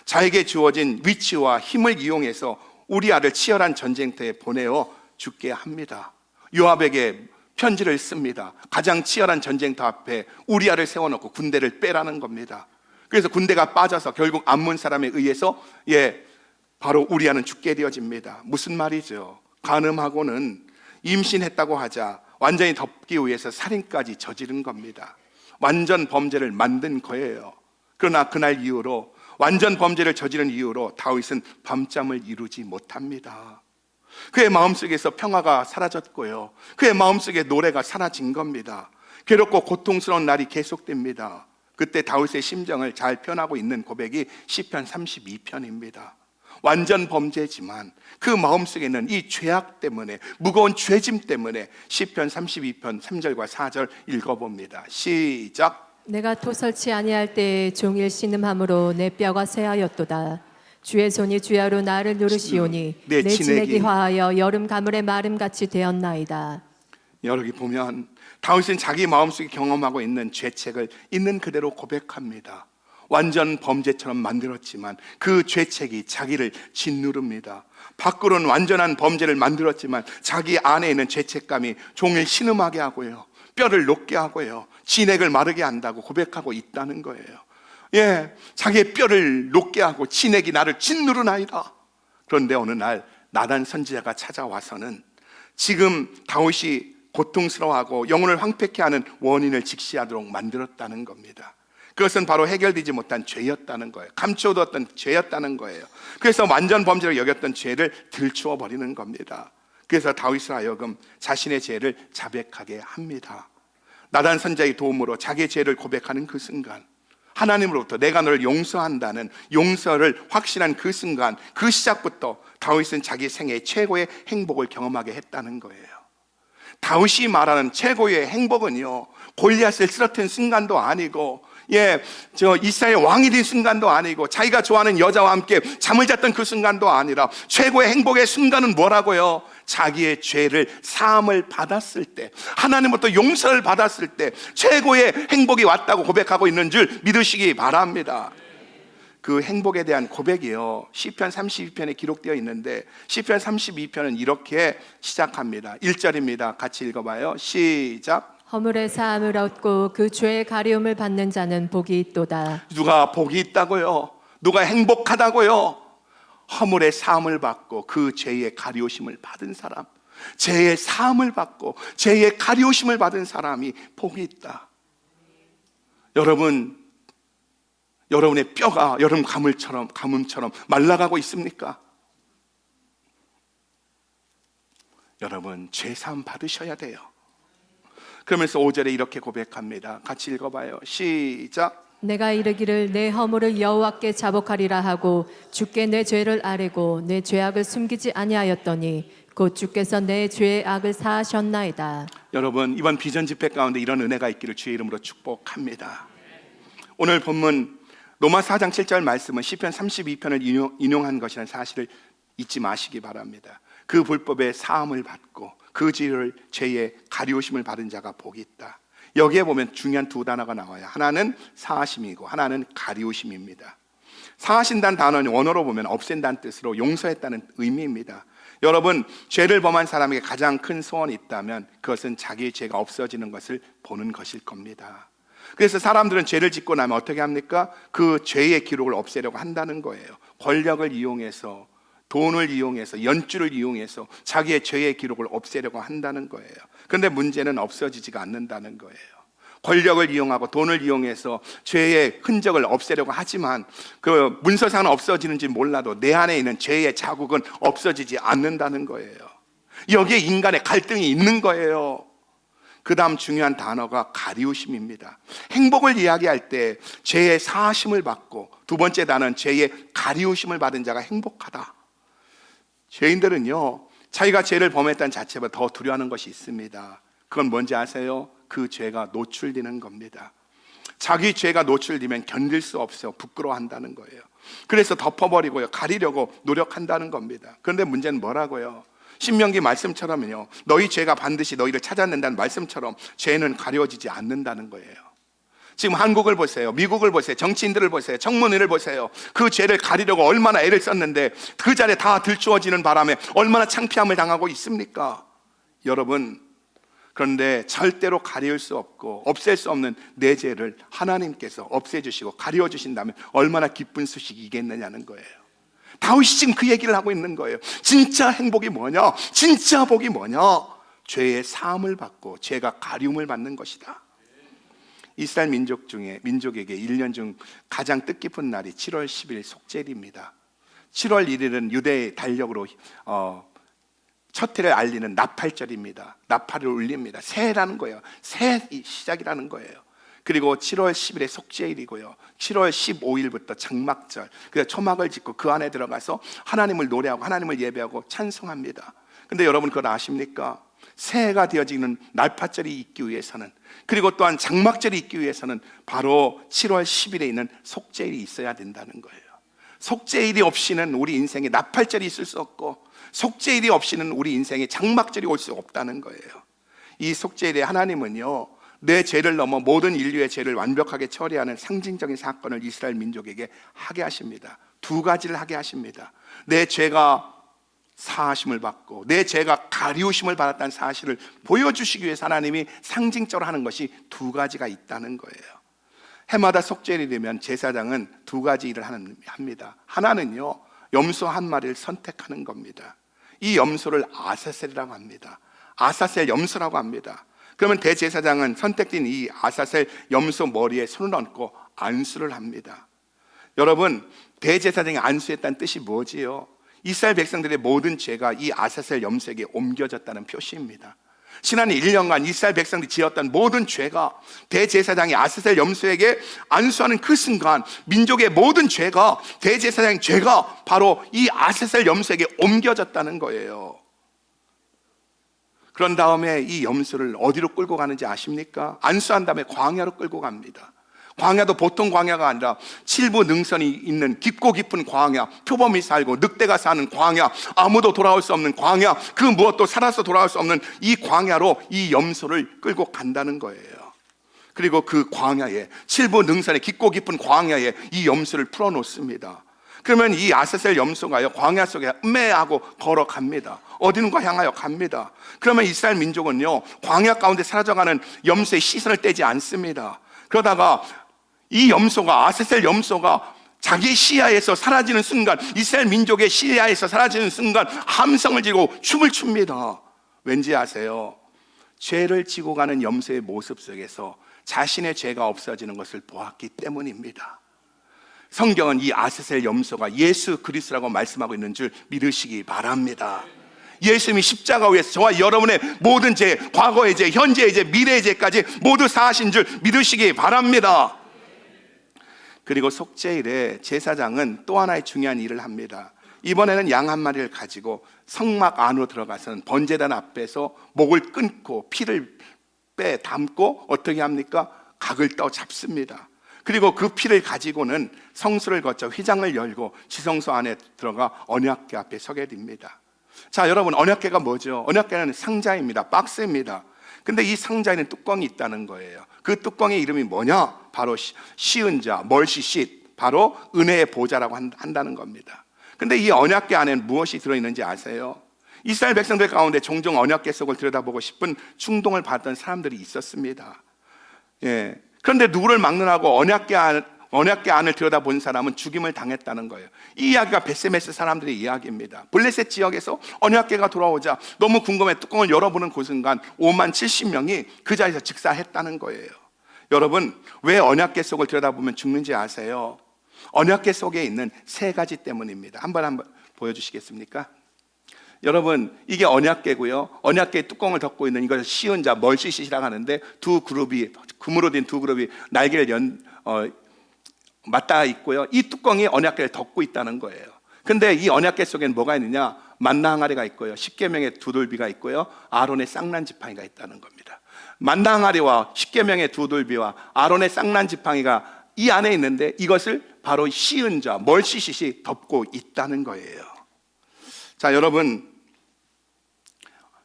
자에게 주어진 위치와 힘을 이용해서 우리아를 치열한 전쟁터에 보내어 죽게 합니다. 요압에게 편지를 씁니다. 가장 치열한 전쟁터 앞에 우리아를 세워놓고 군대를 빼라는 겁니다. 그래서 군대가 빠져서 결국 암몬 사람에 의해서 바로 우리아는 죽게 되어집니다. 무슨 말이죠? 간음하고는 임신했다고 하자 완전히 덮기 위해서 살인까지 저지른 겁니다. 완전 범죄를 만든 거예요. 그러나 그날 이후로 완전 범죄를 저지른 이후로 다윗은 밤잠을 이루지 못합니다. 그의 마음속에서 평화가 사라졌고요, 그의 마음속에 노래가 사라진 겁니다. 괴롭고 고통스러운 날이 계속됩니다. 그때 다윗의 심정을 잘 표현하고 있는 고백이 시편 32편입니다. 완전 범죄지만 그 마음속에는 이 죄악 때문에, 무거운 죄짐 때문에 시편 32편 3절과 4절 읽어봅니다. 시작. 내가 토설치 아니할 때에 종일 신음함으로 내 뼈가 쇠하였도다. 주의 손이 주야로 나를 누르시오니 내 내 진액이 화하여 여름 가물의 마름같이 되었나이다. 여기 보면 다윗은 자기 마음속에 경험하고 있는 죄책을 있는 그대로 고백합니다. 완전 범죄처럼 만들었지만 그 죄책이 자기를 짓누릅니다. 밖으로는 완전한 범죄를 만들었지만 자기 안에 있는 죄책감이 종일 신음하게 하고요, 뼈를 녹게 하고요, 진액을 마르게 한다고 고백하고 있다는 거예요. 자기의 뼈를 녹게 하고 진액이 나를 짓누르나이다. 그런데 어느 날 나단 선지자가 찾아와서는 지금 다윗이 고통스러워하고 영혼을 황폐케 하는 원인을 직시하도록 만들었다는 겁니다. 그것은 바로 해결되지 못한 죄였다는 거예요. 감춰두었던 죄였다는 거예요. 그래서 완전 범죄로 여겼던 죄를 들추어 버리는 겁니다. 그래서 다윗을 하여금 자신의 죄를 자백하게 합니다. 나단 선지자의 도움으로 자기의 죄를 고백하는 그 순간, 하나님으로부터 내가 너를 용서한다는 용서를 확신한 그 순간, 그 시작부터 다윗은 자기 생애의 최고의 행복을 경험하게 했다는 거예요. 다윗이 말하는 최고의 행복은요, 골리앗을 쓰러뜨린 순간도 아니고, 이스라엘 왕이 된 순간도 아니고, 자기가 좋아하는 여자와 함께 잠을 잤던 그 순간도 아니라, 최고의 행복의 순간은 뭐라고요? 자기의 죄를 사함을 받았을 때, 하나님부터 용서를 받았을 때 최고의 행복이 왔다고 고백하고 있는 줄 믿으시기 바랍니다. 그 행복에 대한 고백이요, 시편 32편에 기록되어 있는데, 시편 32편은 이렇게 시작합니다. 1절입니다. 같이 읽어봐요. 시작. 허물의 사함을 얻고 그 죄의 가리움을 받는 자는 복이 있도다. 누가 복이 있다고요? 누가 행복하다고요? 허물의 사함을 받고 그 죄의 가리우심을 받은 사람, 죄의 사함을 받고 죄의 가리우심을 받은 사람이 복이 있다. 여러분의 뼈가 여름 가뭄처럼 말라가고 있습니까? 여러분, 죄 사함 받으셔야 돼요. 그러면서 5절에 이렇게 고백합니다. 같이 읽어봐요. 시작. 내가 이르기를 내 허물을 여호와께 자복하리라 하고 주께 내 죄를 아뢰고 내 죄악을 숨기지 아니하였더니 곧 주께서 내 죄의 악을 사하셨나이다. 여러분, 이번 비전 집회 가운데 이런 은혜가 있기를 주의 이름으로 축복합니다. 오늘 본문 로마 4장 7절 말씀은 시편 32편을 인용한 것이라는 사실을 잊지 마시기 바랍니다. 그 불법의 사함을 받고 그 죄의 가리우심을 받은 자가 복이 있다. 여기에 보면 중요한 두 단어가 나와요. 하나는 사하심이고 하나는 가리우심입니다. 사하신다는 단어는 원어로 보면 없앤다는 뜻으로 용서했다는 의미입니다. 여러분, 죄를 범한 사람에게 가장 큰 소원이 있다면 그것은 자기의 죄가 없어지는 것을 보는 것일 겁니다. 그래서 사람들은 죄를 짓고 나면 어떻게 합니까? 그 죄의 기록을 없애려고 한다는 거예요. 권력을 이용해서, 돈을 이용해서, 연주를 이용해서 자기의 죄의 기록을 없애려고 한다는 거예요. 그런데 문제는 없어지지가 않는다는 거예요. 권력을 이용하고 돈을 이용해서 죄의 흔적을 없애려고 하지만 그 문서상은 없어지는지 몰라도 내 안에 있는 죄의 자국은 없어지지 않는다는 거예요. 여기에 인간의 갈등이 있는 거예요. 그 다음 중요한 단어가 가리우심입니다. 행복을 이야기할 때 죄의 사하심을 받고, 두 번째 단어는 죄의 가리우심을 받은 자가 행복하다. 죄인들은요, 자기가 죄를 범했다는 자체보다 더 두려워하는 것이 있습니다. 그건 뭔지 아세요? 그 죄가 노출되는 겁니다. 자기 죄가 노출되면 견딜 수 없어 부끄러워한다는 거예요. 그래서 덮어버리고요, 가리려고 노력한다는 겁니다. 그런데 문제는 뭐라고요? 신명기 말씀처럼요, 너희 죄가 반드시 너희를 찾아낸다는 말씀처럼 죄는 가려지지 않는다는 거예요. 지금 한국을 보세요, 미국을 보세요, 정치인들을 보세요, 청문회를 보세요. 그 죄를 가리려고 얼마나 애를 썼는데 그 자리에 다 들추어지는 바람에 얼마나 창피함을 당하고 있습니까? 여러분, 그런데 절대로 가릴 수 없고 없앨 수 없는 내 죄를 하나님께서 없애주시고 가려주신다면 얼마나 기쁜 소식이겠느냐는 거예요. 다윗이 지금 그 얘기를 하고 있는 거예요. 진짜 행복이 뭐냐? 진짜 복이 뭐냐? 죄의 사함을 받고 죄가 가리움을 받는 것이다. 이스라엘 민족에게 1년 중 가장 뜻깊은 날이 7월 10일 속죄일입니다. 7월 1일은 유대의 달력으로 첫 해를 알리는 나팔절입니다. 나팔을 울립니다. 새해라는 거예요. 새 시작이라는 거예요. 그리고 7월 10일에 속죄일이고요, 7월 15일부터 장막절, 그래서 초막을 짓고 그 안에 들어가서 하나님을 노래하고 하나님을 예배하고 찬송합니다. 근데 여러분 그걸 아십니까? 새해가 되어지는 날파절이 있기 위해서는, 그리고 또한 장막절이 있기 위해서는 바로 7월 10일에 있는 속죄일이 있어야 된다는 거예요. 속죄일이 없이는 우리 인생에 나팔절이 있을 수 없고, 속죄일이 없이는 우리 인생에 장막절이 올 수 없다는 거예요. 이 속죄일에 하나님은요, 내 죄를 넘어 모든 인류의 죄를 완벽하게 처리하는 상징적인 사건을 이스라엘 민족에게 하게 하십니다. 두 가지를 하게 하십니다. 내 죄가 사하심을 받고 내 죄가 가리우심을 받았다는 사실을 보여주시기 위해서 하나님이 상징적으로 하는 것이 두 가지가 있다는 거예요. 해마다 속죄일이 되면 제사장은 두 가지 일을 합니다. 하나는요, 염소 한 마리를 선택하는 겁니다. 이 염소를 아사셀이라고 합니다. 아사셀 염소라고 합니다. 그러면 대제사장은 선택된 이 아사셀 염소 머리에 손을 얹고 안수를 합니다. 여러분, 대제사장이 안수했다는 뜻이 뭐지요? 이스라엘 백성들의 모든 죄가 이 아사셀 염소에게 옮겨졌다는 표시입니다. 지난 1년간 이스라엘 백성들이 지었던 모든 죄가 대제사장이 아사셀 염소에게 안수하는 그 순간 민족의 모든 죄가, 대제사장의 죄가 바로 이 아사셀 염소에게 옮겨졌다는 거예요. 그런 다음에 이 염소를 어디로 끌고 가는지 아십니까? 안수한 다음에 광야로 끌고 갑니다. 광야도 보통 광야가 아니라 칠부 능선이 있는 깊고 깊은 광야, 표범이 살고 늑대가 사는 광야, 아무도 돌아올 수 없는 광야, 그 무엇도 살아서 돌아올 수 없는 이 광야로 이 염소를 끌고 간다는 거예요. 그리고 그 광야에, 칠부 능선의 깊고 깊은 광야에 이 염소를 풀어놓습니다. 그러면 이 아사셀 염소가요, 광야 속에 음매하고 걸어갑니다. 어디론가 향하여 갑니다. 그러면 이스라엘 민족은요, 광야 가운데 사라져가는 염소의 시선을 떼지 않습니다. 그러다가 이 염소가, 아사셀 염소가 자기의 시야에서 사라지는 순간, 이스라엘 민족의 시야에서 사라지는 순간 함성을 지르고 춤을 춥니다. 왠지 아세요? 죄를 지고 가는 염소의 모습 속에서 자신의 죄가 없어지는 것을 보았기 때문입니다. 성경은 이 아사셀 염소가 예수 그리스도라고 말씀하고 있는 줄 믿으시기 바랍니다. 예수님이 십자가 위에서 저와 여러분의 모든 죄, 과거의 죄, 현재의 죄, 미래의 죄까지 모두 사하신 줄 믿으시기 바랍니다. 그리고 속죄일에 제사장은 또 하나의 중요한 일을 합니다. 이번에는 양 한 마리를 가지고 성막 안으로 들어가서는 번제단 앞에서 목을 끊고 피를 빼 담고 어떻게 합니까? 각을 떠 잡습니다. 그리고 그 피를 가지고는 성소를 거쳐 휘장을 열고 지성소 안에 들어가 언약궤 앞에 서게 됩니다. 자, 여러분, 언약궤가 뭐죠? 언약궤는 상자입니다. 박스입니다. 근데 이 상자에는 뚜껑이 있다는 거예요. 그 뚜껑의 이름이 뭐냐? 바로 시은 자, 멀시쉿, 바로 은혜의 보좌라고 한다는 겁니다. 근데 이 언약궤 안에는 무엇이 들어있는지 아세요? 이스라엘 백성들 가운데 종종 언약궤 속을 들여다보고 싶은 충동을 받던 사람들이 있었습니다. 예. 그런데 누구를 막론하고 언약궤 안을 들여다본 사람은 죽임을 당했다는 거예요. 이 이야기가 베세메스 사람들의 이야기입니다. 블레셋 지역에서 언약궤가 돌아오자 너무 궁금해 뚜껑을 열어보는 그 순간 5만 70명이 그 자리에서 즉사했다는 거예요. 여러분, 왜 언약궤 속을 들여다보면 죽는지 아세요? 언약궤 속에 있는 세 가지 때문입니다. 한번 보여주시겠습니까? 여러분, 이게 언약궤고요. 언약궤 뚜껑을 덮고 있는 이걸 시은 자, 멀시쉿이라고 하는데 두 그룹이, 금으로 된 두 그룹이 날개를 맞닿아 있고요. 이 뚜껑이 언약궤를 덮고 있다는 거예요. 근데 이 언약궤 속에는 뭐가 있느냐? 만나 항아리가 있고요, 십계명의 두돌비가 있고요, 아론의 쌍난 지팡이가 있다는 겁니다. 만나 항아리와 십계명의 두 돌비와 아론의 쌍난 지팡이가 이 안에 있는데 이것을 바로 씌은 자, 멀시싯이 덮고 있다는 거예요. 자, 여러분,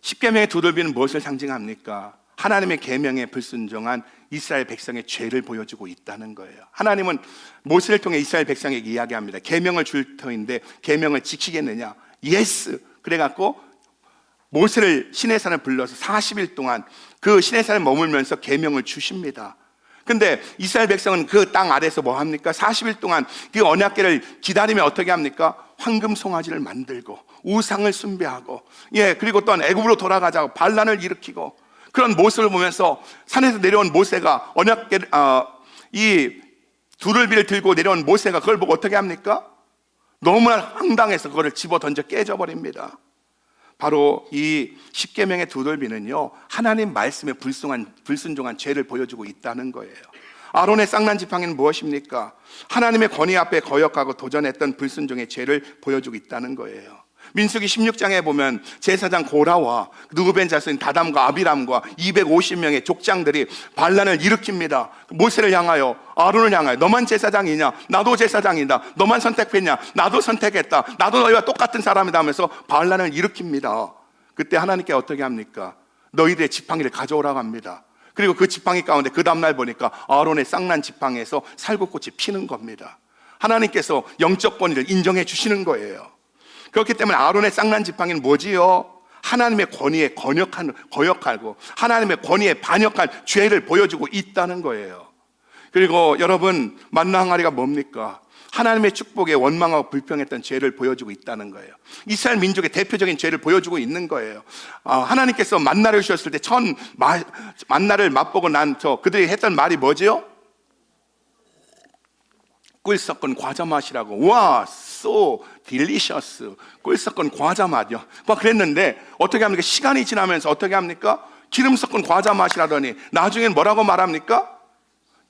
십계명의 두 돌비는 무엇을 상징합니까? 하나님의 계명에 불순종한 이스라엘 백성의 죄를 보여주고 있다는 거예요. 하나님은 모세를 통해 이스라엘 백성에게 이야기합니다. 계명을 줄 터인데 계명을 지키겠느냐? 예스. 그래갖고 모세를 시내산에 불러서 40일 동안 그 시내산에 머물면서 계명을 주십니다. 근데 이스라엘 백성은 그 땅 아래서 뭐 합니까? 40일 동안 그 언약궤를 기다리며 어떻게 합니까? 황금 송아지를 만들고 우상을 숭배하고, 그리고 또한 애굽으로 돌아가자고 반란을 일으키고, 그런 모습을 보면서 산에서 내려온 모세가 이 두들비를 들고 내려온 모세가 그걸 보고 어떻게 합니까? 너무나 황당해서 그거를 집어 던져 깨져버립니다. 바로 이 십계명의 두들비는요, 하나님 말씀에 불순종한 죄를 보여주고 있다는 거예요. 아론의 쌍난 지팡이는 무엇입니까? 하나님의 권위 앞에 거역하고 도전했던 불순종의 죄를 보여주고 있다는 거예요. 민수기 16장에 보면 제사장 고라와 누구벤 자손인 다담과 아비람과 250명의 족장들이 반란을 일으킵니다. 모세를 향하여, 아론을 향하여, 너만 제사장이냐? 나도 제사장이다. 너만 선택했냐? 나도 선택했다. 나도 너희와 똑같은 사람이다 하면서 반란을 일으킵니다. 그때 하나님께 어떻게 합니까? 너희들의 지팡이를 가져오라고 합니다. 그리고 그 지팡이 가운데 그 다음날 보니까 아론의 쌍난 지팡이에서 살구꽃이 피는 겁니다. 하나님께서 영적 권위를 인정해 주시는 거예요. 그렇기 때문에 아론의 쌍난 지팡이는 뭐지요? 하나님의 권위에 거역하고 하나님의 권위에 반역한 죄를 보여주고 있다는 거예요. 그리고 여러분, 만나 항아리가 뭡니까? 하나님의 축복에 원망하고 불평했던 죄를 보여주고 있다는 거예요. 이스라엘 민족의 대표적인 죄를 보여주고 있는 거예요. 하나님께서 만나를 주셨을 때 만나를 맛보고 난 그들이 했던 말이 뭐지요? 꿀 섞은 과자 맛이라고. 와, so delicious. 꿀 섞은 과자 맛이요. 막 그랬는데 어떻게 합니까? 시간이 지나면서 어떻게 합니까? 기름 섞은 과자 맛이라더니 나중엔 뭐라고 말합니까?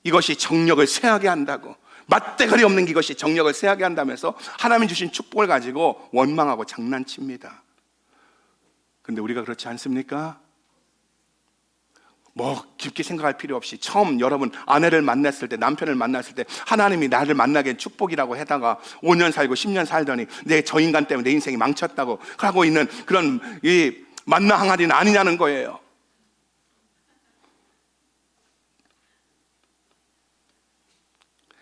이것이 정력을 쇠하게 한다고. 맛대가리 없는 이것이 정력을 쇠하게 한다면서 하나님이 주신 축복을 가지고 원망하고 장난칩니다. 근데 우리가 그렇지 않습니까? 뭐 깊게 생각할 필요 없이 처음 여러분 아내를 만났을 때, 남편을 만났을 때 하나님이 나를 만나게 한 축복이라고 하다가 5년 살고 10년 살더니 저 인간 때문에 내 인생이 망쳤다고 하고 있는 그런 이 만나 항아리는 아니냐는 거예요.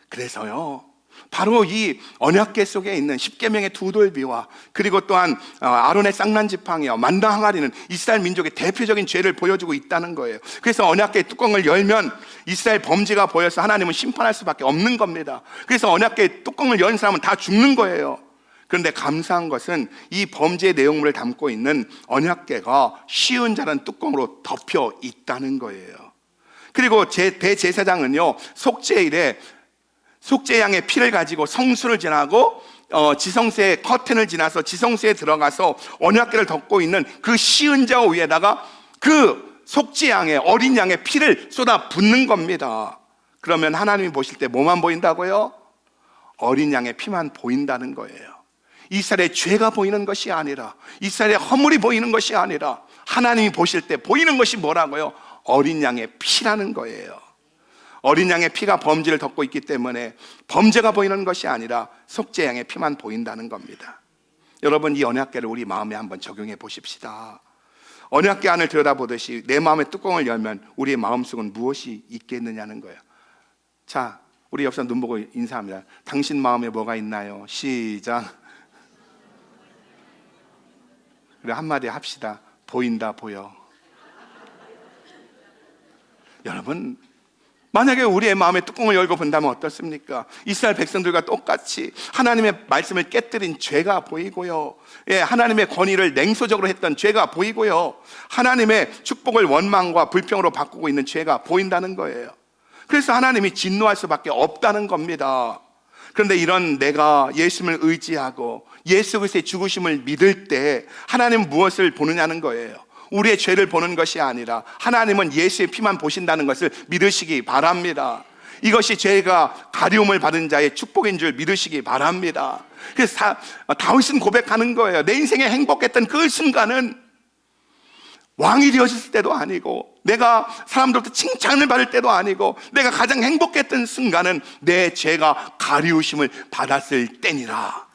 그래서요, 바로 이 언약궤 속에 있는 십계명의 두 돌비와 그리고 또한 아론의 쌍난 지팡이와 만나 항아리는 이스라엘 민족의 대표적인 죄를 보여주고 있다는 거예요. 그래서 언약궤 뚜껑을 열면 이스라엘 범죄가 보여서 하나님은 심판할 수밖에 없는 겁니다. 그래서 언약궤 뚜껑을 연 사람은 다 죽는 거예요. 그런데 감사한 것은 이 범죄의 내용물을 담고 있는 언약궤가 쉬운 자라는 뚜껑으로 덮여 있다는 거예요. 그리고 대제사장은요, 속죄일에 속죄양의 피를 가지고 성수를 지나고 지성소의 커튼을 지나서 지성소에 들어가서 언약궤를 덮고 있는 그 시은자 위에다가 그 속죄양의 어린 양의 피를 쏟아 붓는 겁니다. 그러면 하나님이 보실 때 뭐만 보인다고요? 어린 양의 피만 보인다는 거예요. 이스라엘의 죄가 보이는 것이 아니라, 이스라엘의 허물이 보이는 것이 아니라 하나님이 보실 때 보이는 것이 뭐라고요? 어린 양의 피라는 거예요. 어린 양의 피가 범죄를 덮고 있기 때문에 범죄가 보이는 것이 아니라 속죄 양의 피만 보인다는 겁니다. 여러분, 이 언약궤를 우리 마음에 한번 적용해 보십시다. 언약궤 안을 들여다보듯이 내 마음의 뚜껑을 열면 우리의 마음속은 무엇이 있겠느냐는 거예요. 자, 우리 옆 사람 눈 보고 인사합니다. 당신 마음에 뭐가 있나요? 시작. 그래, 한마디 합시다. 보인다, 보여. 여러분, 만약에 우리의 마음의 뚜껑을 열고 본다면 어떻습니까? 이스라엘 백성들과 똑같이 하나님의 말씀을 깨뜨린 죄가 보이고요, 하나님의 권위를 냉소적으로 했던 죄가 보이고요, 하나님의 축복을 원망과 불평으로 바꾸고 있는 죄가 보인다는 거예요. 그래서 하나님이 진노할 수밖에 없다는 겁니다. 그런데 이런 내가 예수님을 의지하고 예수 그리스도의 죽으심을 믿을 때 하나님은 무엇을 보느냐는 거예요. 우리의 죄를 보는 것이 아니라 하나님은 예수의 피만 보신다는 것을 믿으시기 바랍니다. 이것이 죄가 가리움을 받은 자의 축복인 줄 믿으시기 바랍니다. 그래서 다윗은 고백하는 거예요. 내 인생에 행복했던 그 순간은 왕이 되어졌을 때도 아니고, 내가 사람들부터 칭찬을 받을 때도 아니고, 내가 가장 행복했던 순간은 내 죄가 가리우심을 받았을 때니라.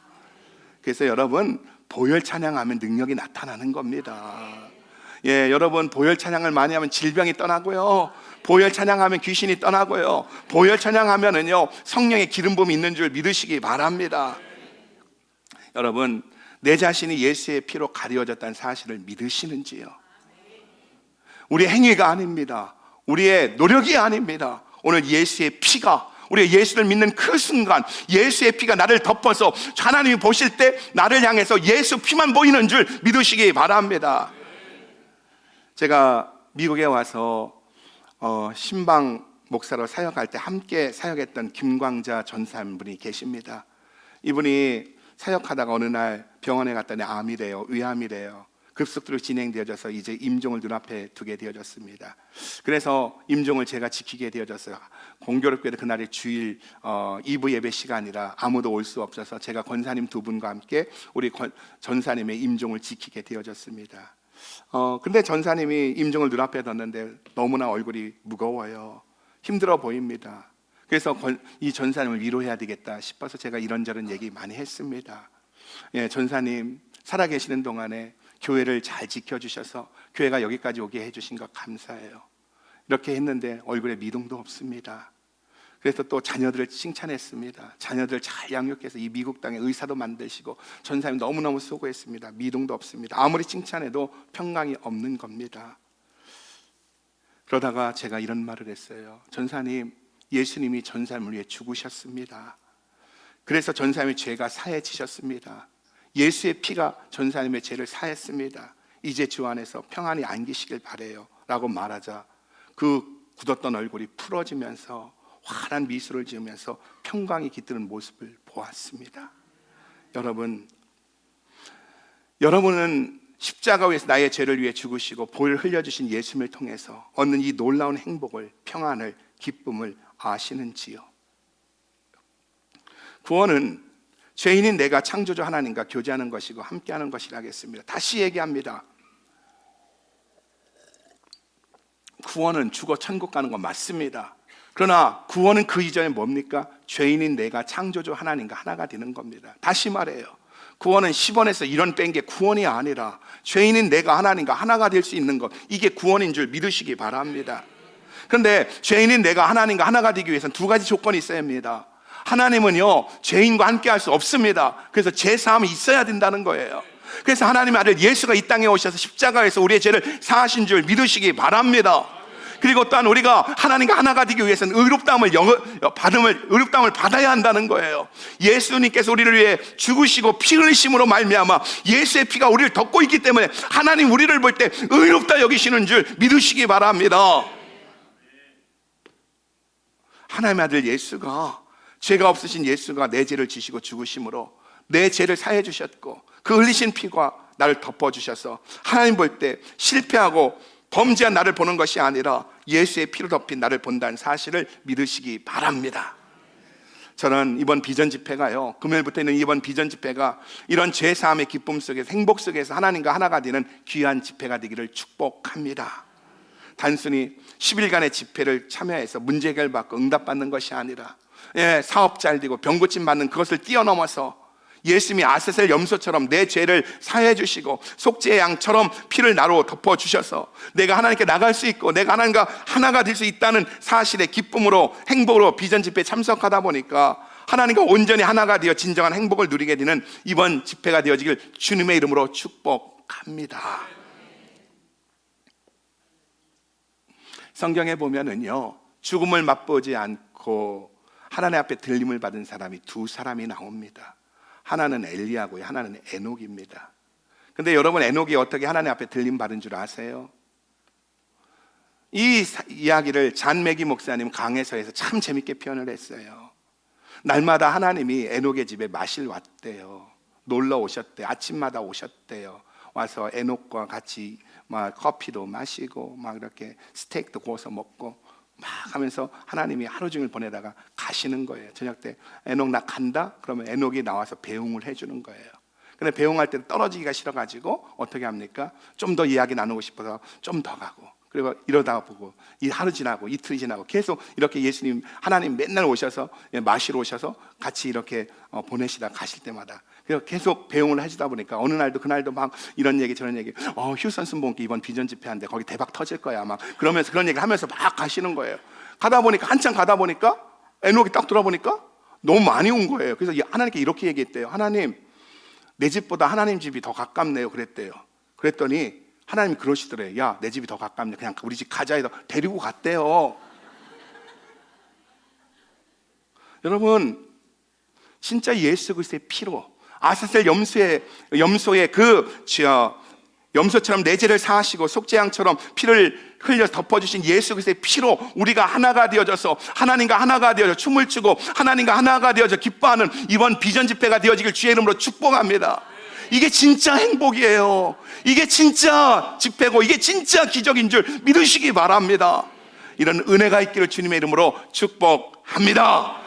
그래서 여러분, 보혈 찬양하면 능력이 나타나는 겁니다. 예, 여러분, 보혈 찬양을 많이 하면 질병이 떠나고요, 보혈 찬양하면 귀신이 떠나고요, 보혈 찬양하면은요 성령의 기름 부음이 있는 줄 믿으시기 바랍니다. 여러분, 내 자신이 예수의 피로 가리워졌다는 사실을 믿으시는지요? 우리의 행위가 아닙니다. 우리의 노력이 아닙니다. 오늘 예수의 피가, 우리가 예수를 믿는 그 순간 예수의 피가 나를 덮어서 하나님이 보실 때 나를 향해서 예수 피만 보이는 줄 믿으시기 바랍니다. 제가 미국에 와서 신방 목사로 사역할 때 함께 사역했던 김광자 전사님분이 계십니다. 이분이 사역하다가 어느 날 병원에 갔더니 암이래요. 위암이래요. 급속도로 진행되어져서 이제 임종을 눈앞에 두게 되어졌습니다. 그래서 임종을 제가 지키게 되어졌어요. 공교롭게도 그날이 주일 2부 예배 시간이라 아무도 올 수 없어서 제가 권사님 두 분과 함께 우리 전사님의 임종을 지키게 되어졌습니다. 근데 전사님이 임종을 눈앞에 뒀는데 너무나 얼굴이 무거워요. 힘들어 보입니다. 그래서 이 전사님을 위로해야 되겠다 싶어서 제가 이런저런 얘기 많이 했습니다. 예, 전사님 살아계시는 동안에 교회를 잘 지켜주셔서 교회가 여기까지 오게 해주신 것 감사해요. 이렇게 했는데 얼굴에 미동도 없습니다. 그래서 또 자녀들을 칭찬했습니다. 자녀들 잘 양육해서 이 미국 땅에 의사도 만드시고 전사님 너무너무 수고했습니다. 미동도 없습니다. 아무리 칭찬해도 평강이 없는 겁니다. 그러다가 제가 이런 말을 했어요. 전사님, 예수님이 전사님을 위해 죽으셨습니다. 그래서 전사님의 죄가 사해지셨습니다. 예수의 피가 전사님의 죄를 사했습니다. 이제 주 안에서 평안이 안기시길 바래요 라고 말하자 그 굳었던 얼굴이 풀어지면서 환한 미소를 지으면서 평강이 깃드는 모습을 보았습니다. 여러분은 십자가 위에서 나의 죄를 위해 죽으시고 보혈을 흘려주신 예수님을 통해서 얻는 이 놀라운 행복을, 평안을, 기쁨을 아시는지요? 구원은 죄인인 내가 창조주 하나님과 교제하는 것이고 함께하는 것이라 하겠습니다. 다시 얘기합니다. 구원은 죽어 천국 가는 거 맞습니다. 그러나 구원은 그 이전에 뭡니까? 죄인인 내가 창조주 하나님과 하나가 되는 겁니다. 다시 말해요. 구원은 10원에서 1원 뺀 게 구원이 아니라 죄인인 내가 하나님과 하나가 될 수 있는 것, 이게 구원인 줄 믿으시기 바랍니다. 그런데 죄인인 내가 하나님과 하나가 되기 위해서는 두 가지 조건이 있어야 합니다. 하나님은요 죄인과 함께 할 수 없습니다. 그래서 죄사함이 있어야 된다는 거예요. 그래서 하나님의 아들 예수가 이 땅에 오셔서 십자가에서 우리의 죄를 사하신 줄 믿으시기 바랍니다. 그리고 또한 우리가 하나님과 하나가 되기 위해서는 의롭다함을 받아야 한다는 거예요. 예수님께서 우리를 위해 죽으시고 피 흘리심으로 말미암아 예수의 피가 우리를 덮고 있기 때문에 하나님 우리를 볼 때 의롭다 여기시는 줄 믿으시기 바랍니다. 하나님의 아들 예수가, 죄가 없으신 예수가 내 죄를 지시고 죽으심으로 내 죄를 사해 주셨고 그 흘리신 피가 나를 덮어주셔서 하나님 볼 때 실패하고 범죄한 나를 보는 것이 아니라 예수의 피로 덮인 나를 본다는 사실을 믿으시기 바랍니다. 저는 이번 비전 집회가요, 금요일부터 있는 이번 비전 집회가 이런 죄사함의 기쁨 속에서, 행복 속에서 하나님과 하나가 되는 귀한 집회가 되기를 축복합니다. 단순히 10일간의 집회를 참여해서 문제 해결받고 응답받는 것이 아니라 사업 잘 되고 병 고침 받는 그것을 뛰어넘어서 예수님이 아세셀 염소처럼 내 죄를 사해 주시고 속죄의 양처럼 피를 나로 덮어주셔서 내가 하나님께 나갈 수 있고 내가 하나님과 하나가 될 수 있다는 사실의 기쁨으로, 행복으로 비전 집회에 참석하다 보니까 하나님과 온전히 하나가 되어 진정한 행복을 누리게 되는 이번 집회가 되어지길 주님의 이름으로 축복합니다. 성경에 보면은요, 죽음을 맛보지 않고 하나님 앞에 들림을 받은 사람이 두 사람이 나옵니다. 하나는 엘리야고요, 하나는 에녹입니다. 근데 여러분, 에녹이 어떻게 하나님 앞에 들림 받은 줄 아세요? 이 이야기를 잔매기 목사님 강해서에서 참 재밌게 표현을 했어요. 날마다 하나님이 에녹의 집에 마실 왔대요. 놀러 오셨대요. 아침마다 오셨대요. 와서 에녹과 같이 막 커피도 마시고 막 이렇게 스테이크도 구워서 먹고 막 하면서 하나님이 하루 종일 보내다가 가시는 거예요. 저녁 때 에녹 나 간다? 그러면 에녹이 나와서 배웅을 해주는 거예요. 근데 배웅할 때 떨어지기가 싫어가지고 어떻게 합니까? 좀 더 이야기 나누고 싶어서 좀 더 가고, 그리고 이러다가 보고 이 하루 지나고 이틀이 지나고 계속 이렇게 예수님 하나님 맨날 오셔서 마시러 오셔서 같이 이렇게 보내시다 가실 때마다 그래서 계속 배웅을 해주다 보니까 어느 날도 그날도 막 이런 얘기 저런 얘기, 휴선 순복기 이번 비전 집회한데 거기 대박 터질 거야 막 그러면서 그런 얘기를 하면서 막 가시는 거예요. 가다 보니까 한참 가다 보니까 에녹이 딱 돌아보니까 너무 많이 온 거예요. 그래서 하나님께 이렇게 얘기했대요. 하나님, 내 집보다 하나님 집이 더 가깝네요. 그랬대요. 그랬더니 하나님이 그러시더래요. 야, 내 집이 더 가깝네. 그냥 우리 집 가자 해서 데리고 갔대요. 여러분, 진짜 예수 그리스도의 피로 아사셀 염소의 염소처럼 내 죄를 사하시고 속죄양처럼 피를 흘려 덮어주신 예수 그리스도의 피로 우리가 하나가 되어져서 하나님과 하나가 되어져 춤을 추고 하나님과 하나가 되어져 기뻐하는 이번 비전 집회가 되어지길 주의 이름으로 축복합니다. 이게 진짜 행복이에요. 이게 진짜 집회고 이게 진짜 기적인 줄 믿으시기 바랍니다. 이런 은혜가 있기를 주님의 이름으로 축복합니다.